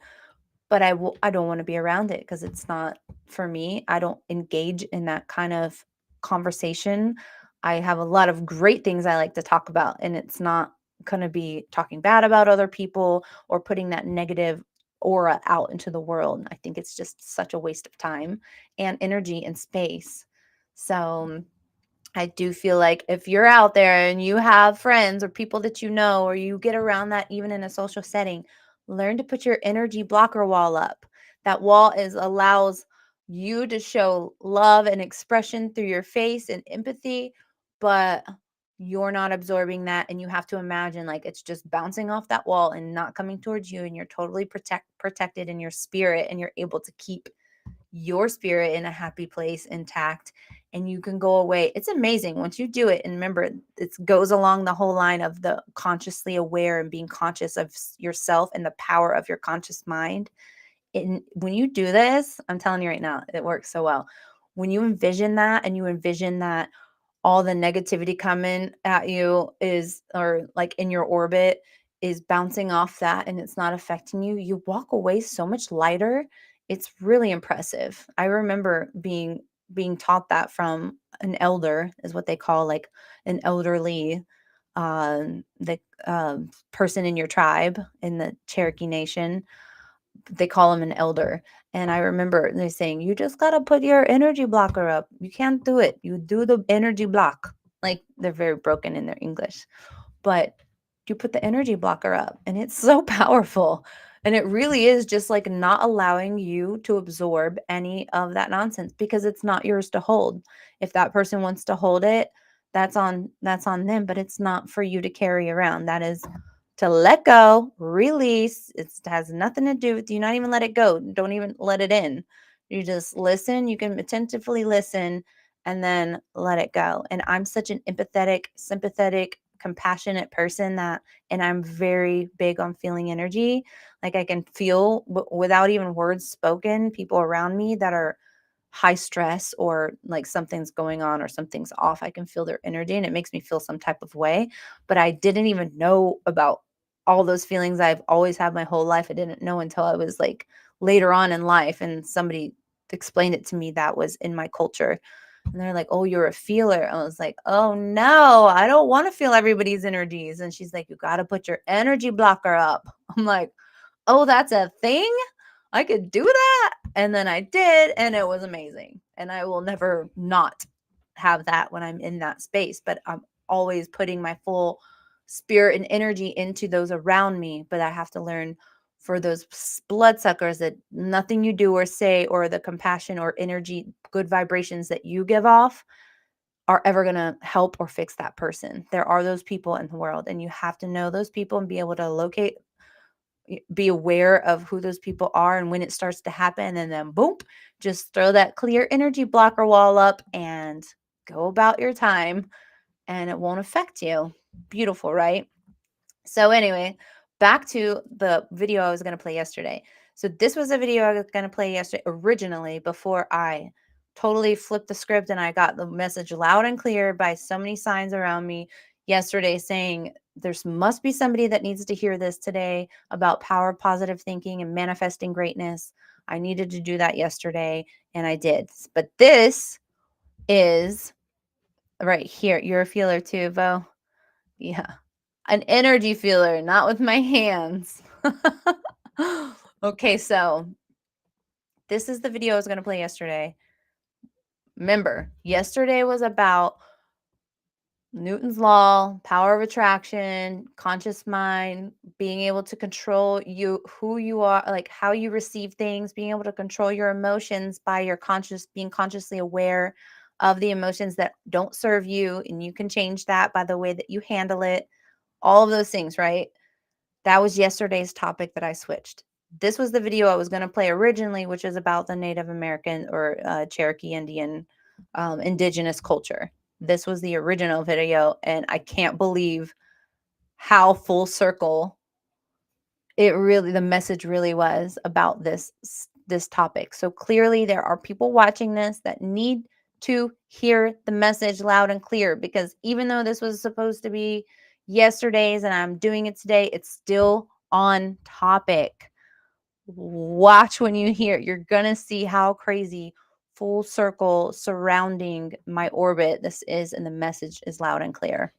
But I don't want to be around it because it's not for me. I don't engage in that kind of conversation. I have a lot of great things I like to talk about, and it's not going to be talking bad about other people or putting that negative aura out into the world. I think it's just such a waste of time and energy and space. So I do feel like if you're out there and you have friends or people that you know, or you get around that even in a social setting, learn to put your energy blocker wall up. That wall allows you to show love and expression through your face and empathy, but you're not absorbing that, and you have to imagine like it's just bouncing off that wall and not coming towards you, and you're totally protected in your spirit, and you're able to keep your spirit in a happy place intact, and you can go away. It's amazing once you do it. And remember, it goes along the whole line of the consciously aware and being conscious of yourself and the power of your conscious mind. And when you do this, I'm telling you right now, it works so well. When you envision that, and you envision that all the negativity coming at you is, or like in your orbit, is bouncing off that, and it's not affecting you, you walk away so much lighter. It's really impressive. I remember being taught that from an elder, is what they call like an elderly, the person in your tribe in the Cherokee Nation. They call him an elder. And I remember they saying, you just got to put your energy blocker up. You can't do it. You do the energy block. Like they're very broken in their English, but you put the energy blocker up, and it's so powerful. And it really is just like not allowing you to absorb any of that nonsense, because it's not yours to hold. If that person wants to hold it, that's on them, but it's not for you to carry around. That is to let go, release. It has nothing to do with you. Not even let it go. Don't even let it in. You just listen. You can attentively listen and then let it go. And I'm such an empathetic, sympathetic, compassionate person and I'm very big on feeling energy. Like I can feel without even words spoken, people around me that are high stress, or like something's going on or something's off. I can feel their energy, and it makes me feel some type of way. But I didn't even know about all those feelings I've always had my whole life. I didn't know until I was like later on in life, and somebody explained it to me that was in my culture. And they're like, oh, you're a feeler. I was like, oh no, I don't want to feel everybody's energies. And she's like, you got to put your energy blocker up. I'm like, oh, that's a thing? I could do that? And then I did, and it was amazing. And I will never not have that when I'm in that space, but I'm always putting my full spirit and energy into those around me. But I have to learn for those bloodsuckers that nothing you do or say or the compassion or energy, good vibrations that you give off are ever going to help or fix that person. There are those people in the world, and you have to know those people and be able to locate, be aware of who those people are and when it starts to happen, and then boom, just throw that clear energy blocker wall up and go about your time, and it won't affect you. Beautiful, right? So anyway, back to the video I was going to play yesterday. So this was a video I was going to play yesterday originally, before I totally flipped the script and I got the message loud and clear by so many signs around me yesterday saying there must be somebody that needs to hear this today about power of positive thinking and manifesting greatness. I needed to do that yesterday, and I did. But this is right here. You're a feeler too, Bo. Yeah. An energy feeler, not with my hands. Okay, so this is the video I was going to play yesterday. Remember, yesterday was about Newton's law, power of attraction, conscious mind, being able to control who you are, like how you receive things, being able to control your emotions by your being consciously aware of the emotions that don't serve you, and you can change that by the way that you handle it. All of those things, right? That was yesterday's topic that I switched. This was the video I was going to play originally, which is about the Native American or Cherokee Indian indigenous culture. This was the original video, and I can't believe how full circle the message really was about this topic. So clearly there are people watching this that need to hear the message loud and clear, because even though this was supposed to be yesterday's and I'm doing it today, it's still on topic. Watch when you hear it. You're gonna see how crazy full circle surrounding my orbit this is, and the message is loud and clear.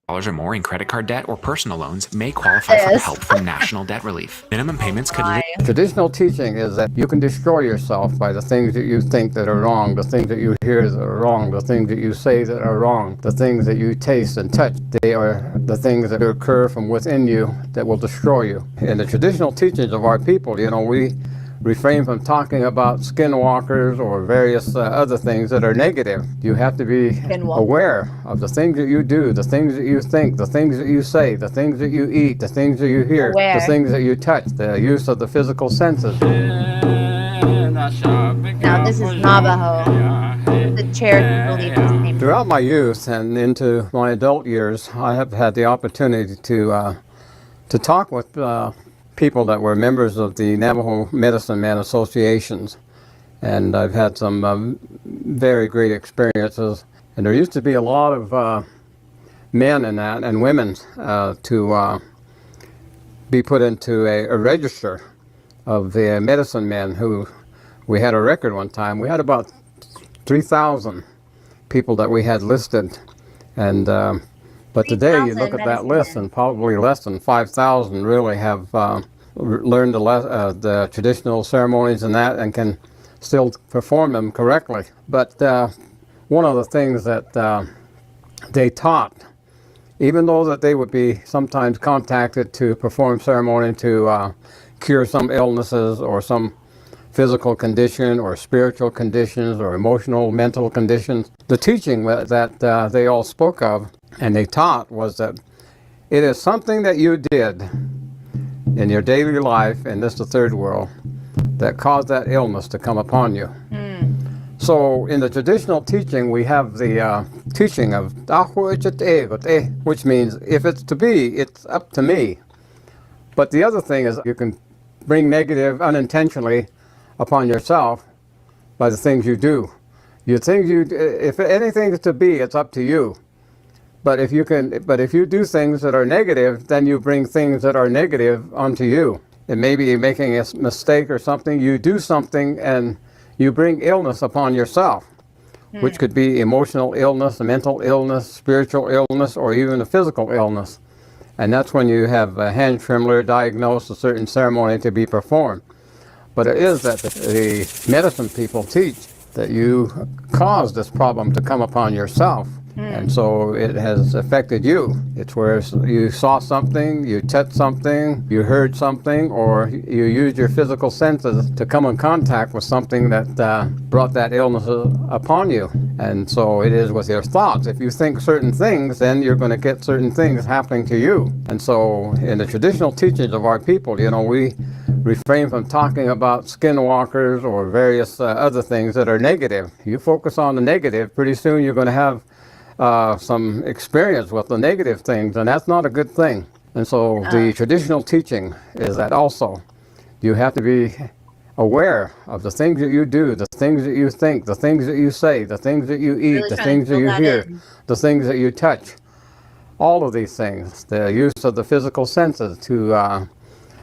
Dollars or more in credit card debt or personal loans may qualify for help from National Debt Relief. Minimum payments could lead. Traditional teaching is that you can destroy yourself by the things that you think that are wrong, the things that you hear that are wrong, the things that you say that are wrong, the things that you taste and touch. They are the things that occur from within you that will destroy you. In the traditional teachings of our people, we refrain from talking about skinwalkers or various other things that are negative. You have to be aware of the things that you do, the things that you think, the things that you say, the things that you eat, the things that you hear, the things that you touch, the use of the physical senses. Now this is Navajo. The Cherokee belief. Throughout my youth and into my adult years, I have had the opportunity to talk with people that were members of the Navajo Medicine Man associations, and I've had some very great experiences. And there used to be a lot of men in that and women to be put into a register of the medicine men. Who we had a record one time. We had about 3,000 people that we had listed, and but today you look at that list and probably less than 5,000 really have learned the traditional ceremonies and that, and can still perform them correctly. But one of the things that they taught, even though that they would be sometimes contacted to perform ceremony to cure some illnesses or some physical condition or spiritual conditions or emotional, mental conditions, the teaching that they all spoke of and they taught was that it is something that you did in your daily life in this the third world that caused that illness to come upon you. So in the traditional teaching, we have the teaching of which means if it's to be, it's up to me. But the other thing is you can bring negative unintentionally upon yourself by the things you do. If anything is to be, it's up to you. But if you do things that are negative, then you bring things that are negative onto you. It may be making a mistake or something. You do something and you bring illness upon yourself, which could be emotional illness, mental illness, spiritual illness, or even a physical illness. And that's when you have a hand trembler diagnosed, a certain ceremony to be performed. But it is that the medicine people teach that you cause this problem to come upon yourself. And so it has affected you. It's where you saw something, you touched something, you heard something, or you used your physical senses to come in contact with something that brought that illness upon you. And so it is with your thoughts. If you think certain things, then you're going to get certain things happening to you. And so in the traditional teachings of our people, we refrain from talking about skinwalkers or various other things that are negative. You focus on the negative, pretty soon you're going to have some experience with the negative things, and that's not a good thing. And so the traditional teaching is that also you have to be aware of the things that you do, the things that you think, the things that you say, the things that you eat, the things that you hear, the things that you touch. All of these things, the use of the physical senses to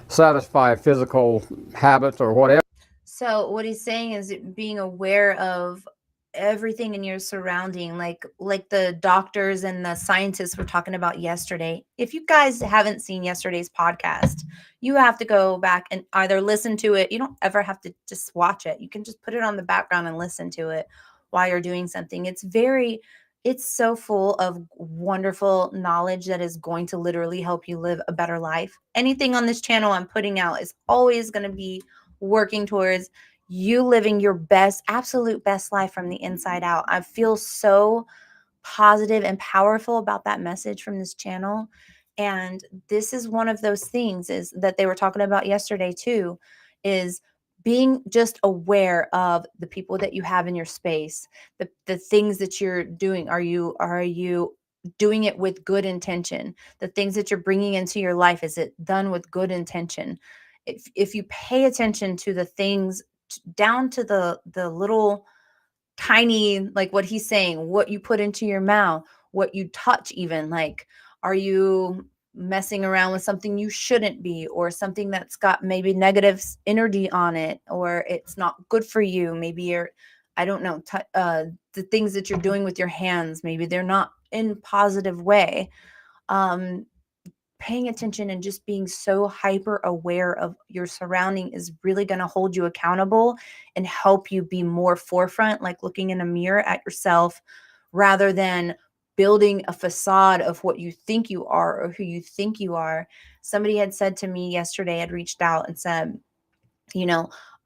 satisfy physical habits or whatever. So what he's saying is being aware of everything in your surrounding, like the doctors and the scientists were talking about yesterday. If you guys haven't seen yesterday's podcast, you have to go back and either listen to it. You don't ever have to just watch it. You can just put it on the background and listen to it while you're doing something. It's so full of wonderful knowledge that is going to literally help you live a better life. Anything on this channel I'm putting out is always going to be working towards you living your best, absolute best life from the inside out. I feel so positive and powerful about that message from this channel. And this is one of those things is that they were talking about yesterday too, is being just aware of the people that you have in your space, the things that you're doing. Are you doing it with good intention? The things that you're bringing into your life, is it done with good intention? If you pay attention to the things down to the little tiny, like what he's saying, what you put into your mouth, what you touch, even like, are you messing around with something you shouldn't be, or something that's got maybe negative energy on it, or it's not good for you? Maybe you're, I don't know, the things that you're doing with your hands, maybe they're not in positive way. Paying attention and just being so hyper aware of your surrounding is really going to hold you accountable and help you be more forefront, like looking in a mirror at yourself rather than building a facade of what you think you are or who you think you are. Somebody had said to me yesterday, had reached out and said,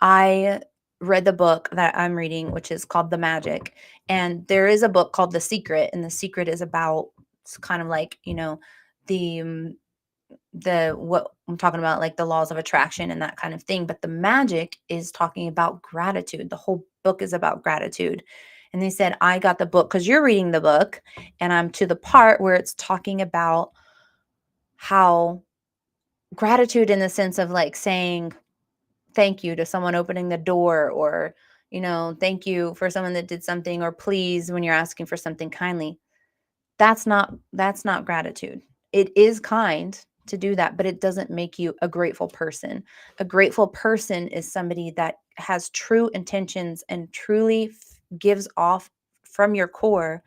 I read the book that I'm reading, which is called The Magic. And there is a book called The Secret. And The Secret is about, it's kind of like, the what I'm talking about, like the laws of attraction and that kind of thing. But the magic is talking about gratitude. The whole book is about gratitude. And they said, I got the book because you're reading the book, and I'm to the part where it's talking about how gratitude in the sense of like saying thank you to someone opening the door, or, thank you for someone that did something, or please when you're asking for something kindly. That's not gratitude. It is kind to do that, but it doesn't make you a grateful person. A grateful person is somebody that has true intentions and truly gives off from your core.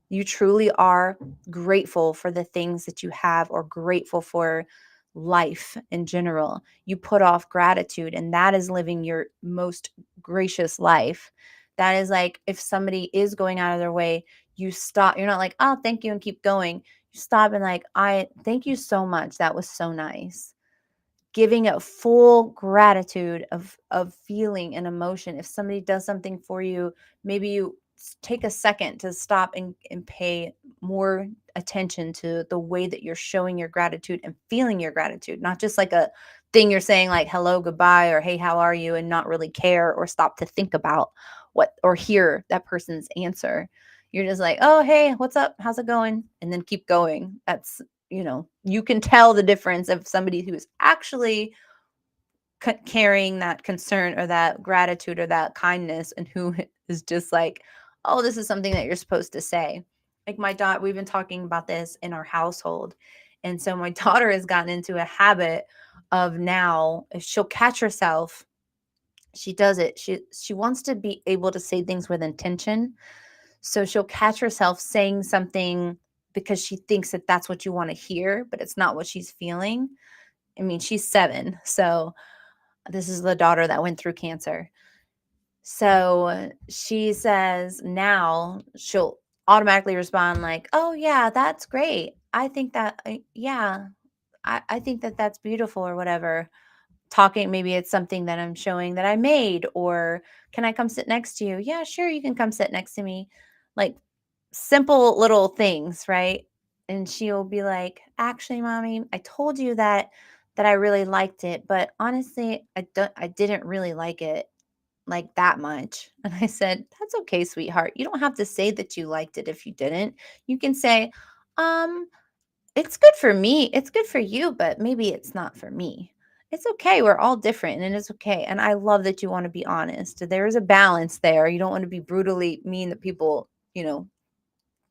You truly are grateful for the things that you have, or grateful for life in general. You put off gratitude, and that is living your most gracious life. That is like, if somebody is going out of their way, you stop. You're not like, oh, thank you, and keep going. You stop and like, I thank you so much. That was so nice. Giving a full gratitude of feeling and emotion. If somebody does something for you, maybe you take a second to stop and pay more attention to the way that you're showing your gratitude and feeling your gratitude, not just like a thing you're saying like hello, goodbye, or hey, how are you, and not really care or stop to think about what or hear that person's answer. You're just like, oh, hey, what's up, how's it going, and then keep going. That's, you can tell the difference of somebody who is actually carrying that concern or that gratitude or that kindness, and who is just like, oh, this is something that you're supposed to say. Like my daughter, we've been talking about this in our household. And so my daughter has gotten into a habit of, now if she'll catch herself, she does it. She wants to be able to say things with intention. So she'll catch herself saying something because she thinks that that's what you want to hear, but it's not what she's feeling. I mean, she's 7. So this is the daughter that went through cancer. So she says now automatically respond like, oh yeah, that's great. I think that, yeah, I think that that's beautiful or whatever. Talking, maybe it's something that I'm showing that I made, or can I come sit next to you? Yeah, sure, you can come sit next to me. Like simple little things, right? And she'll be like, actually, mommy, I told you that I really liked it, but honestly, I didn't really like it like that much. And I said, that's okay, sweetheart. You don't have to say that you liked it if you didn't. You can say, um, it's good for me. It's good for you, but maybe it's not for me. It's okay. We're all different and it's okay. And I love that you want to be honest. There is a balance there. You don't want to be brutally mean that people,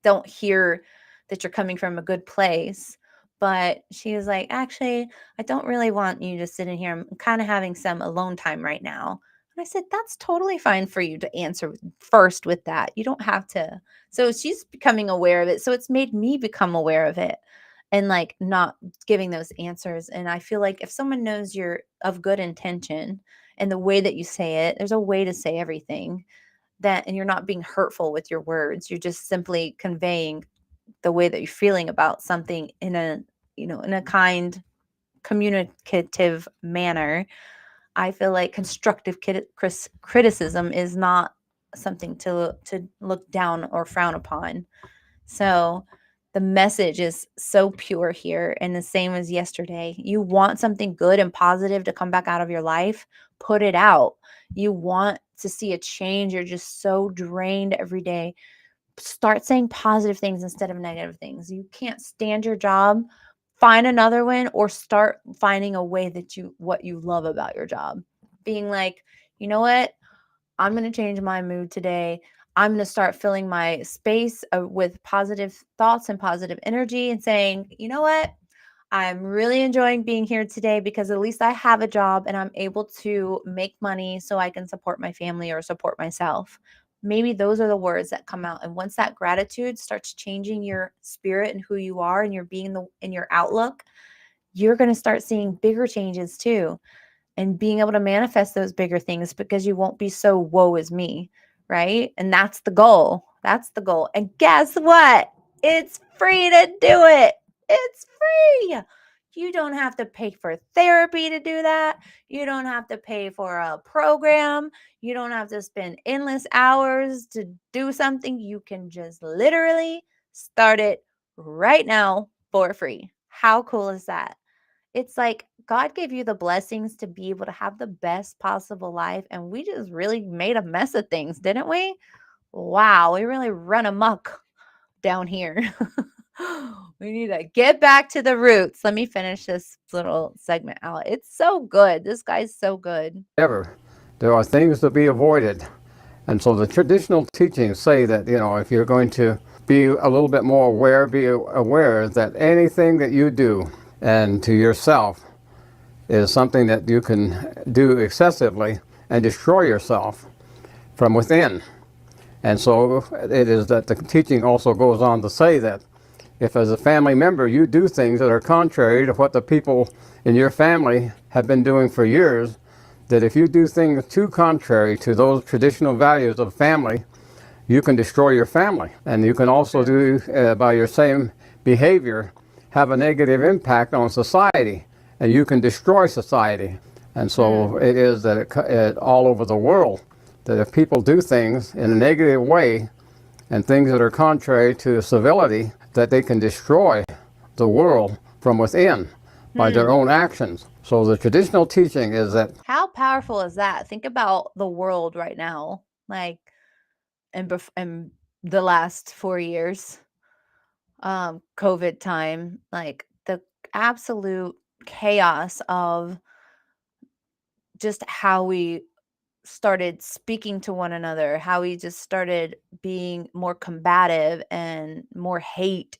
don't hear that you're coming from a good place. But she was like, actually, I don't really want you to sit in here. I'm kind of having some alone time right now. And I said, that's totally fine for you to answer first with that. You don't have to. So she's becoming aware of it. So it's made me become aware of it and like not giving those answers. And I feel like if someone knows you're of good intention and the way that you say it, there's a way to say everything that, and you're not being hurtful with your words. You're just simply conveying the way that you're feeling about something in a kind, communicative manner. I feel like constructive criticism is not something to look down or frown upon. So the message is so pure here, and the same as yesterday. You want something good and positive to come back out of your life, put it out. You want to see a change. You're just so drained every day. Start saying positive things instead of negative things. You can't stand your job, find another one, or start finding a way that what you love about your job. Being like, you know what? I'm going to change my mood today. I'm going to start filling my space with positive thoughts and positive energy and saying, you know what? I'm really enjoying being here today because at least I have a job and I'm able to make money so I can support my family or support myself. Maybe those are the words that come out. And once that gratitude starts changing your spirit and who you are and your being in your outlook, you're going to start seeing bigger changes too, and being able to manifest those bigger things because you won't be so woe is me, right? And that's the goal. That's the goal. And guess what? It's free to do it. It's free. You don't have to pay for therapy to do that. You don't have to pay for a program. You don't have to spend endless hours to do something. You can just literally start it right now for free. How cool is that? It's like God gave you the blessings to be able to have the best possible life. And we just really made a mess of things, didn't we? Wow, we really run amok down here. We need to get back to the roots. Let me finish this little segment out. It's so good. This guy's so good. Ever, there are things to be avoided. And so the traditional teachings say that, if you're going to be a little bit more aware, be aware that anything that you do and to yourself is something that you can do excessively and destroy yourself from within. And so it is that the teaching also goes on to say that if as a family member you do things that are contrary to what the people in your family have been doing for years, that if you do things too contrary to those traditional values of family, you can destroy your family. And you can also do, by your same behavior, have a negative impact on society, and you can destroy society. And so it is that it all over the world, that if people do things in a negative way and things that are contrary to civility, that they can destroy the world from within by their own actions. So the traditional teaching is that. How powerful is that? Think about the world right now, like, and the last 4 years, COVID time, like the absolute chaos of just how we started speaking to one another, how we just started being more combative and more hate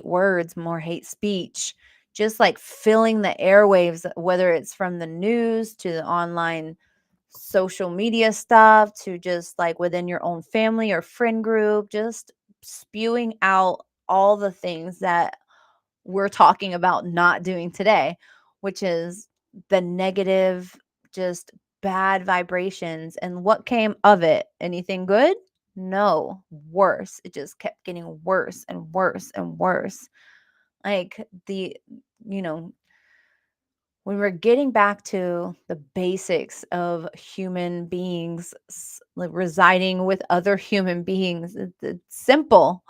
words, more hate speech, just like filling the airwaves, whether it's from the news to the online social media stuff to just like within your own family or friend group, just spewing out all the things that we're talking about not doing today, which is the negative, just bad vibrations. And what came of it? Anything good? No, worse. It just kept getting worse and worse and worse. Like you know, when we're getting back to the basics of human beings like residing with other human beings, it's simple.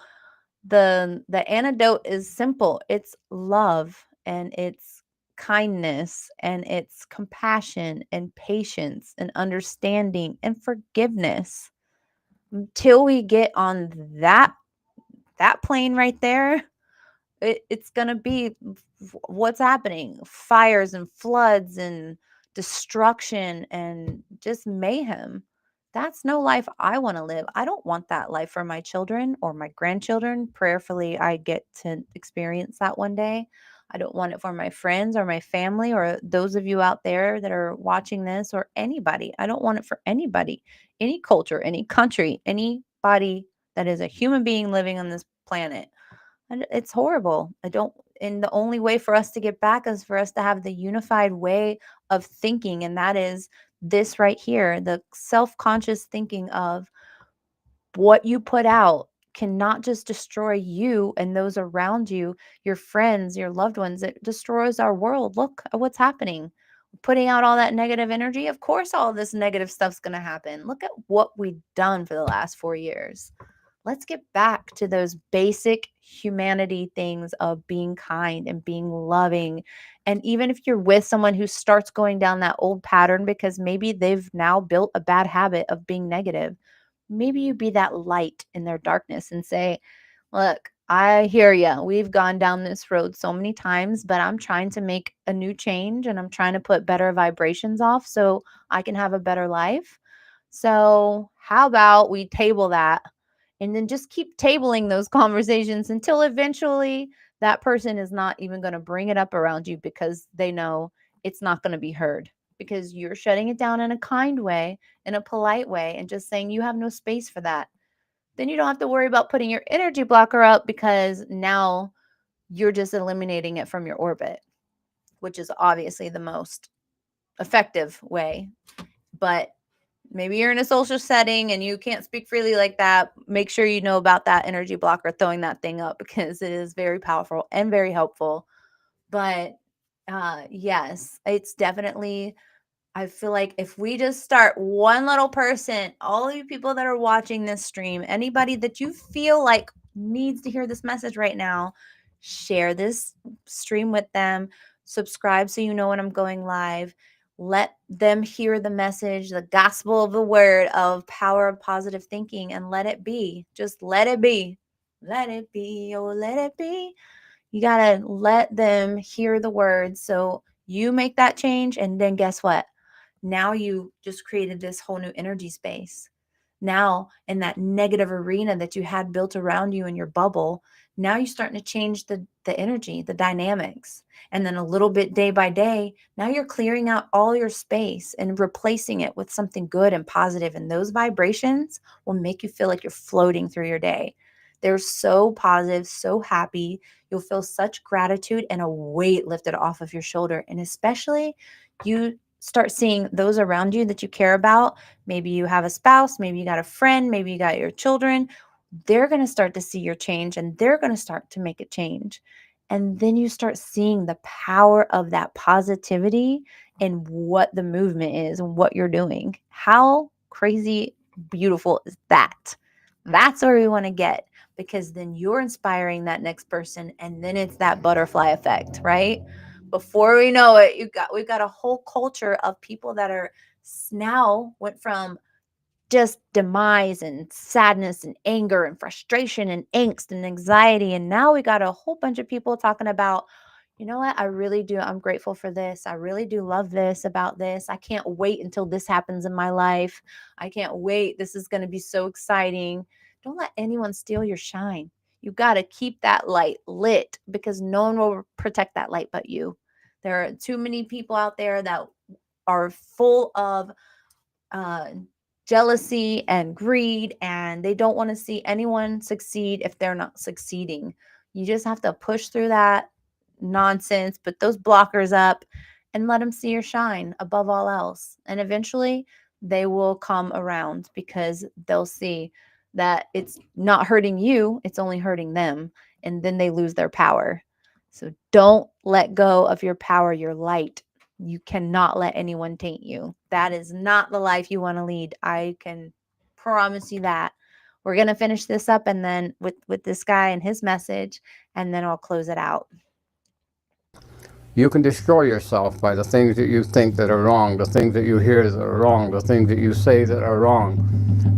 The antidote is simple. It's love and it's kindness and it's compassion and patience and understanding and forgiveness. Until we get on that plane right there, it's going to be what's happening, fires and floods and destruction and just mayhem. That's no life I want to live. I don't want that life for my children or my grandchildren. Prayerfully, I get to experience that one day. I don't want it for my friends or my family or those of you out there that are watching this or anybody. I don't want it for anybody, any culture, any country, anybody that is a human being living on this planet. And it's horrible. I don't and the only way for us to get back is for us to have the unified way of thinking, and that is this right here, the self-conscious thinking of what you put out cannot just destroy you and those around you, your friends, your loved ones. It destroys our world. Look at what's happening. Putting out all that negative energy, of course all this negative stuff's going to happen. Look at what we've done for the last 4 years. Let's get back to those basic humanity things of being kind and being loving. And even if you're with someone who starts going down that old pattern because maybe they've now built a bad habit of being negative, maybe you be that light in their darkness and say, look, I hear you. We've gone down this road so many times, but I'm trying to make a new change and I'm trying to put better vibrations off so I can have a better life. So, how about we table that and then just keep tabling those conversations until eventually that person is not even going to bring it up around you because they know it's not going to be heard because you're shutting it down in a kind way, in a polite way, and just saying you have no space for that. Then you don't have to worry about putting your energy blocker up because now you're just eliminating it from your orbit, which is obviously the most effective way. But maybe you're in a social setting and you can't speak freely like that. Make sure you know about that energy blocker, throwing that thing up because it is very powerful and very helpful. But yes, it's definitely, I feel like if we just start one little person, all of you people that are watching this stream, anybody that you feel like needs to hear this message right now, share this stream with them, subscribe so you know when I'm going live. Let them hear the message, the gospel of the word of power of positive thinking, and let it be. Just let it be. Let it be. Oh, let it be. You got to let them hear the words. So you make that change. And then guess what? Now you just created this whole new energy space. Now, in that negative arena that you had built around you in your bubble, now you're starting to change the energy, the dynamics. And then a little bit day by day, now you're clearing out all your space and replacing it with something good and positive. And those vibrations will make you feel like you're floating through your day. They're so positive, so happy. You'll feel such gratitude and a weight lifted off of your shoulder. And especially you start seeing those around you that you care about. Maybe you have a spouse, maybe you got a friend, maybe you got your children. They're going to start to see your change and they're going to start to make a change. And then you start seeing the power of that positivity in what the movement is and what you're doing. How crazy beautiful is that? That's where we want to get, because then you're inspiring that next person and then it's that butterfly effect, right? Before we know it, we've got a whole culture of people that are now went from just demise and sadness and anger and frustration and angst and anxiety. And now we got a whole bunch of people talking about, you know what, I really do. I'm grateful for this. I really do love this about this. I can't wait until this happens in my life. I can't wait. This is going to be so exciting. Don't let anyone steal your shine. You got to keep that light lit because no one will protect that light but you. There are too many people out there that are full of uh, jealousy and greed, and they don't want to see anyone succeed if they're not succeeding. You just have to push through that nonsense, put those blockers up, and let them see your shine above all else. And eventually, they will come around because they'll see that it's not hurting you, it's only hurting them. And then they lose their power. So don't let go of your power, your light. You cannot let anyone taint you. That is not the life you want to lead. I can promise you that. We're going to finish this up and then with this guy and his message, and then I'll close it out. You can destroy yourself by the things that you think that are wrong, the things that you hear that are wrong, the things that you say that are wrong,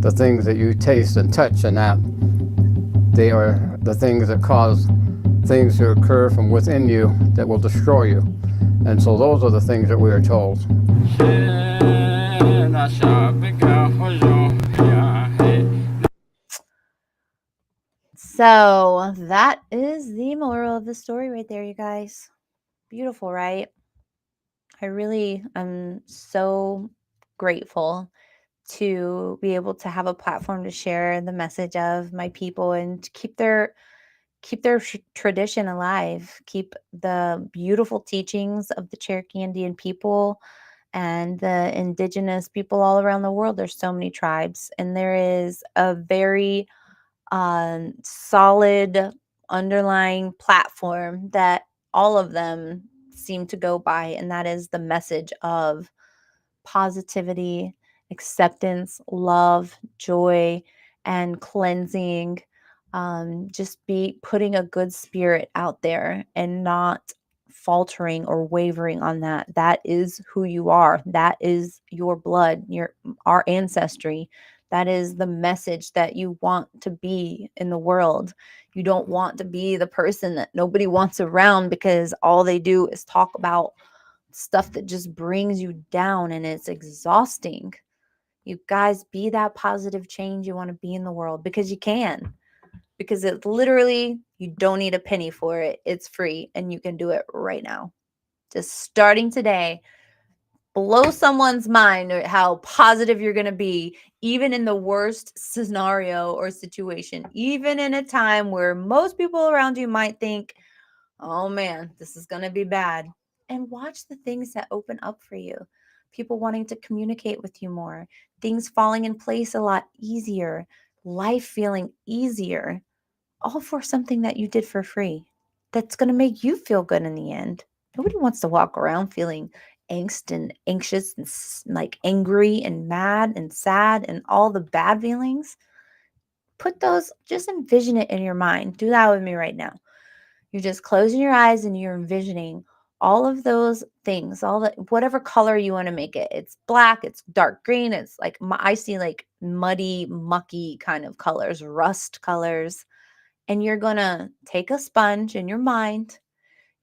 the things that you taste and touch, and that they are the things that cause things to occur from within you that will destroy you. And so those are the things that we are told. So that is the moral of the story right there, you guys. Beautiful, right? I really am so grateful to be able to have a platform to share the message of my people and to keep their tradition alive, keep the beautiful teachings of the Cherokee Indian people and the indigenous people all around the world. There's so many tribes, and there is a very solid underlying platform that all of them seem to go by, and that is the message of positivity, acceptance, love, joy, and cleansing. Just be putting a good spirit out there and not faltering or wavering on that. That is who you are. That is your blood, our ancestry. That is the message that you want to be in the world. You don't want to be the person that nobody wants around because all they do is talk about stuff that just brings you down and it's exhausting. You guys, be that positive change you want to be in the world, because you can. Because it literally, you don't need a penny for it. It's free and you can do it right now. Just starting today, blow someone's mind at how positive you're going to be, even in the worst scenario or situation, even in a time where most people around you might think, oh man, this is going to be bad. And watch the things that open up for you. People wanting to communicate with you more, things falling in place a lot easier, life feeling easier, all for something that you did for free. That's going to make you feel good in the end. Nobody wants to walk around feeling angst and anxious and like angry and mad and sad and all the bad feelings. Put those, just envision it in your mind. Do that with me right now. You're just closing your eyes and you're envisioning all of those things, all the whatever color you want to make it. It's black, it's dark green, it's like I see like muddy, mucky kind of colors, rust colors. And you're going to take a sponge in your mind.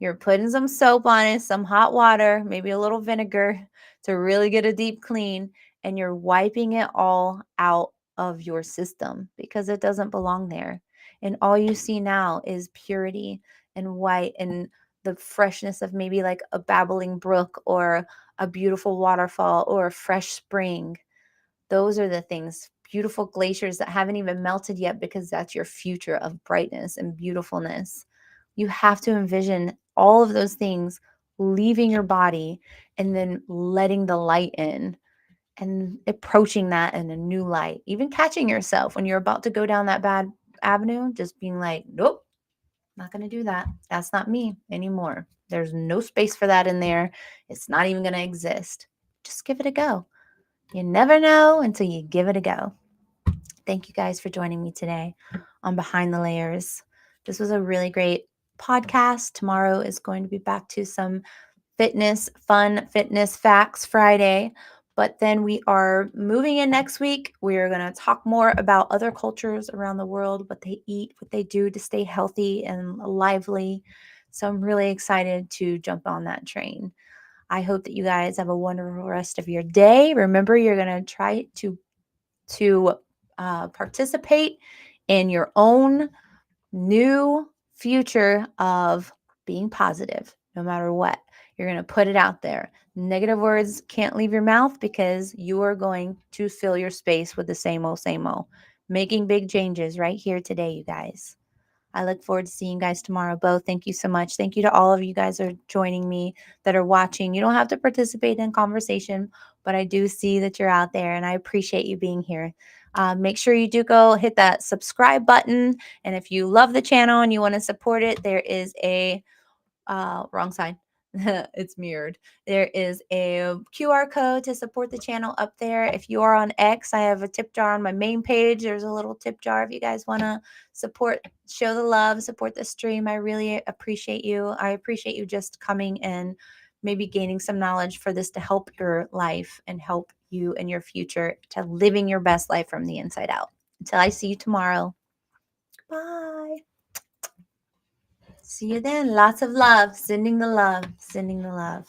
You're putting some soap on it, some hot water, maybe a little vinegar to really get a deep clean. And you're wiping it all out of your system because it doesn't belong there. And all you see now is purity and white and the freshness of maybe like a babbling brook or a beautiful waterfall or a fresh spring. Those are the things, beautiful glaciers that haven't even melted yet, because that's your future of brightness and beautifulness. You have to envision all of those things leaving your body and then letting the light in and approaching that in a new light. Even catching yourself when you're about to go down that bad avenue, just being like, nope, not going to do that. That's not me anymore. There's no space for that in there. It's not even going to exist. Just give it a go. You never know until you give it a go. Thank you guys for joining me today on Behind the Layers. This was a really great podcast. Tomorrow is going to be back to some fun fitness facts Friday. But then we are moving in next week. We are going to talk more about other cultures around the world, what they eat, what they do to stay healthy and lively. So I'm really excited to jump on that train. I hope that you guys have a wonderful rest of your day. Remember, you're going to try to participate in your own new future of being positive, no matter what. You're going to put it out there. Negative words can't leave your mouth because you are going to fill your space with the same old, same old. Making big changes right here today, you guys. I look forward to seeing you guys tomorrow. Bo, thank you so much. Thank you to all of you guys that are joining me, that are watching. You don't have to participate in conversation, but I do see that you're out there, and I appreciate you being here. Make sure you do go hit that subscribe button. And if you love the channel and you want to support it, there is a wrong side. It's mirrored. There is a QR code to support the channel up there. If you are on X, I have a tip jar on my main page. There's a little tip jar if you guys want to support, show the love, support the stream. I really appreciate you. I appreciate you just coming and maybe gaining some knowledge for this to help your life and help you in your future to living your best life from the inside out. Until I see you tomorrow. Bye. See you then. Lots of love. Sending the love. Sending the love.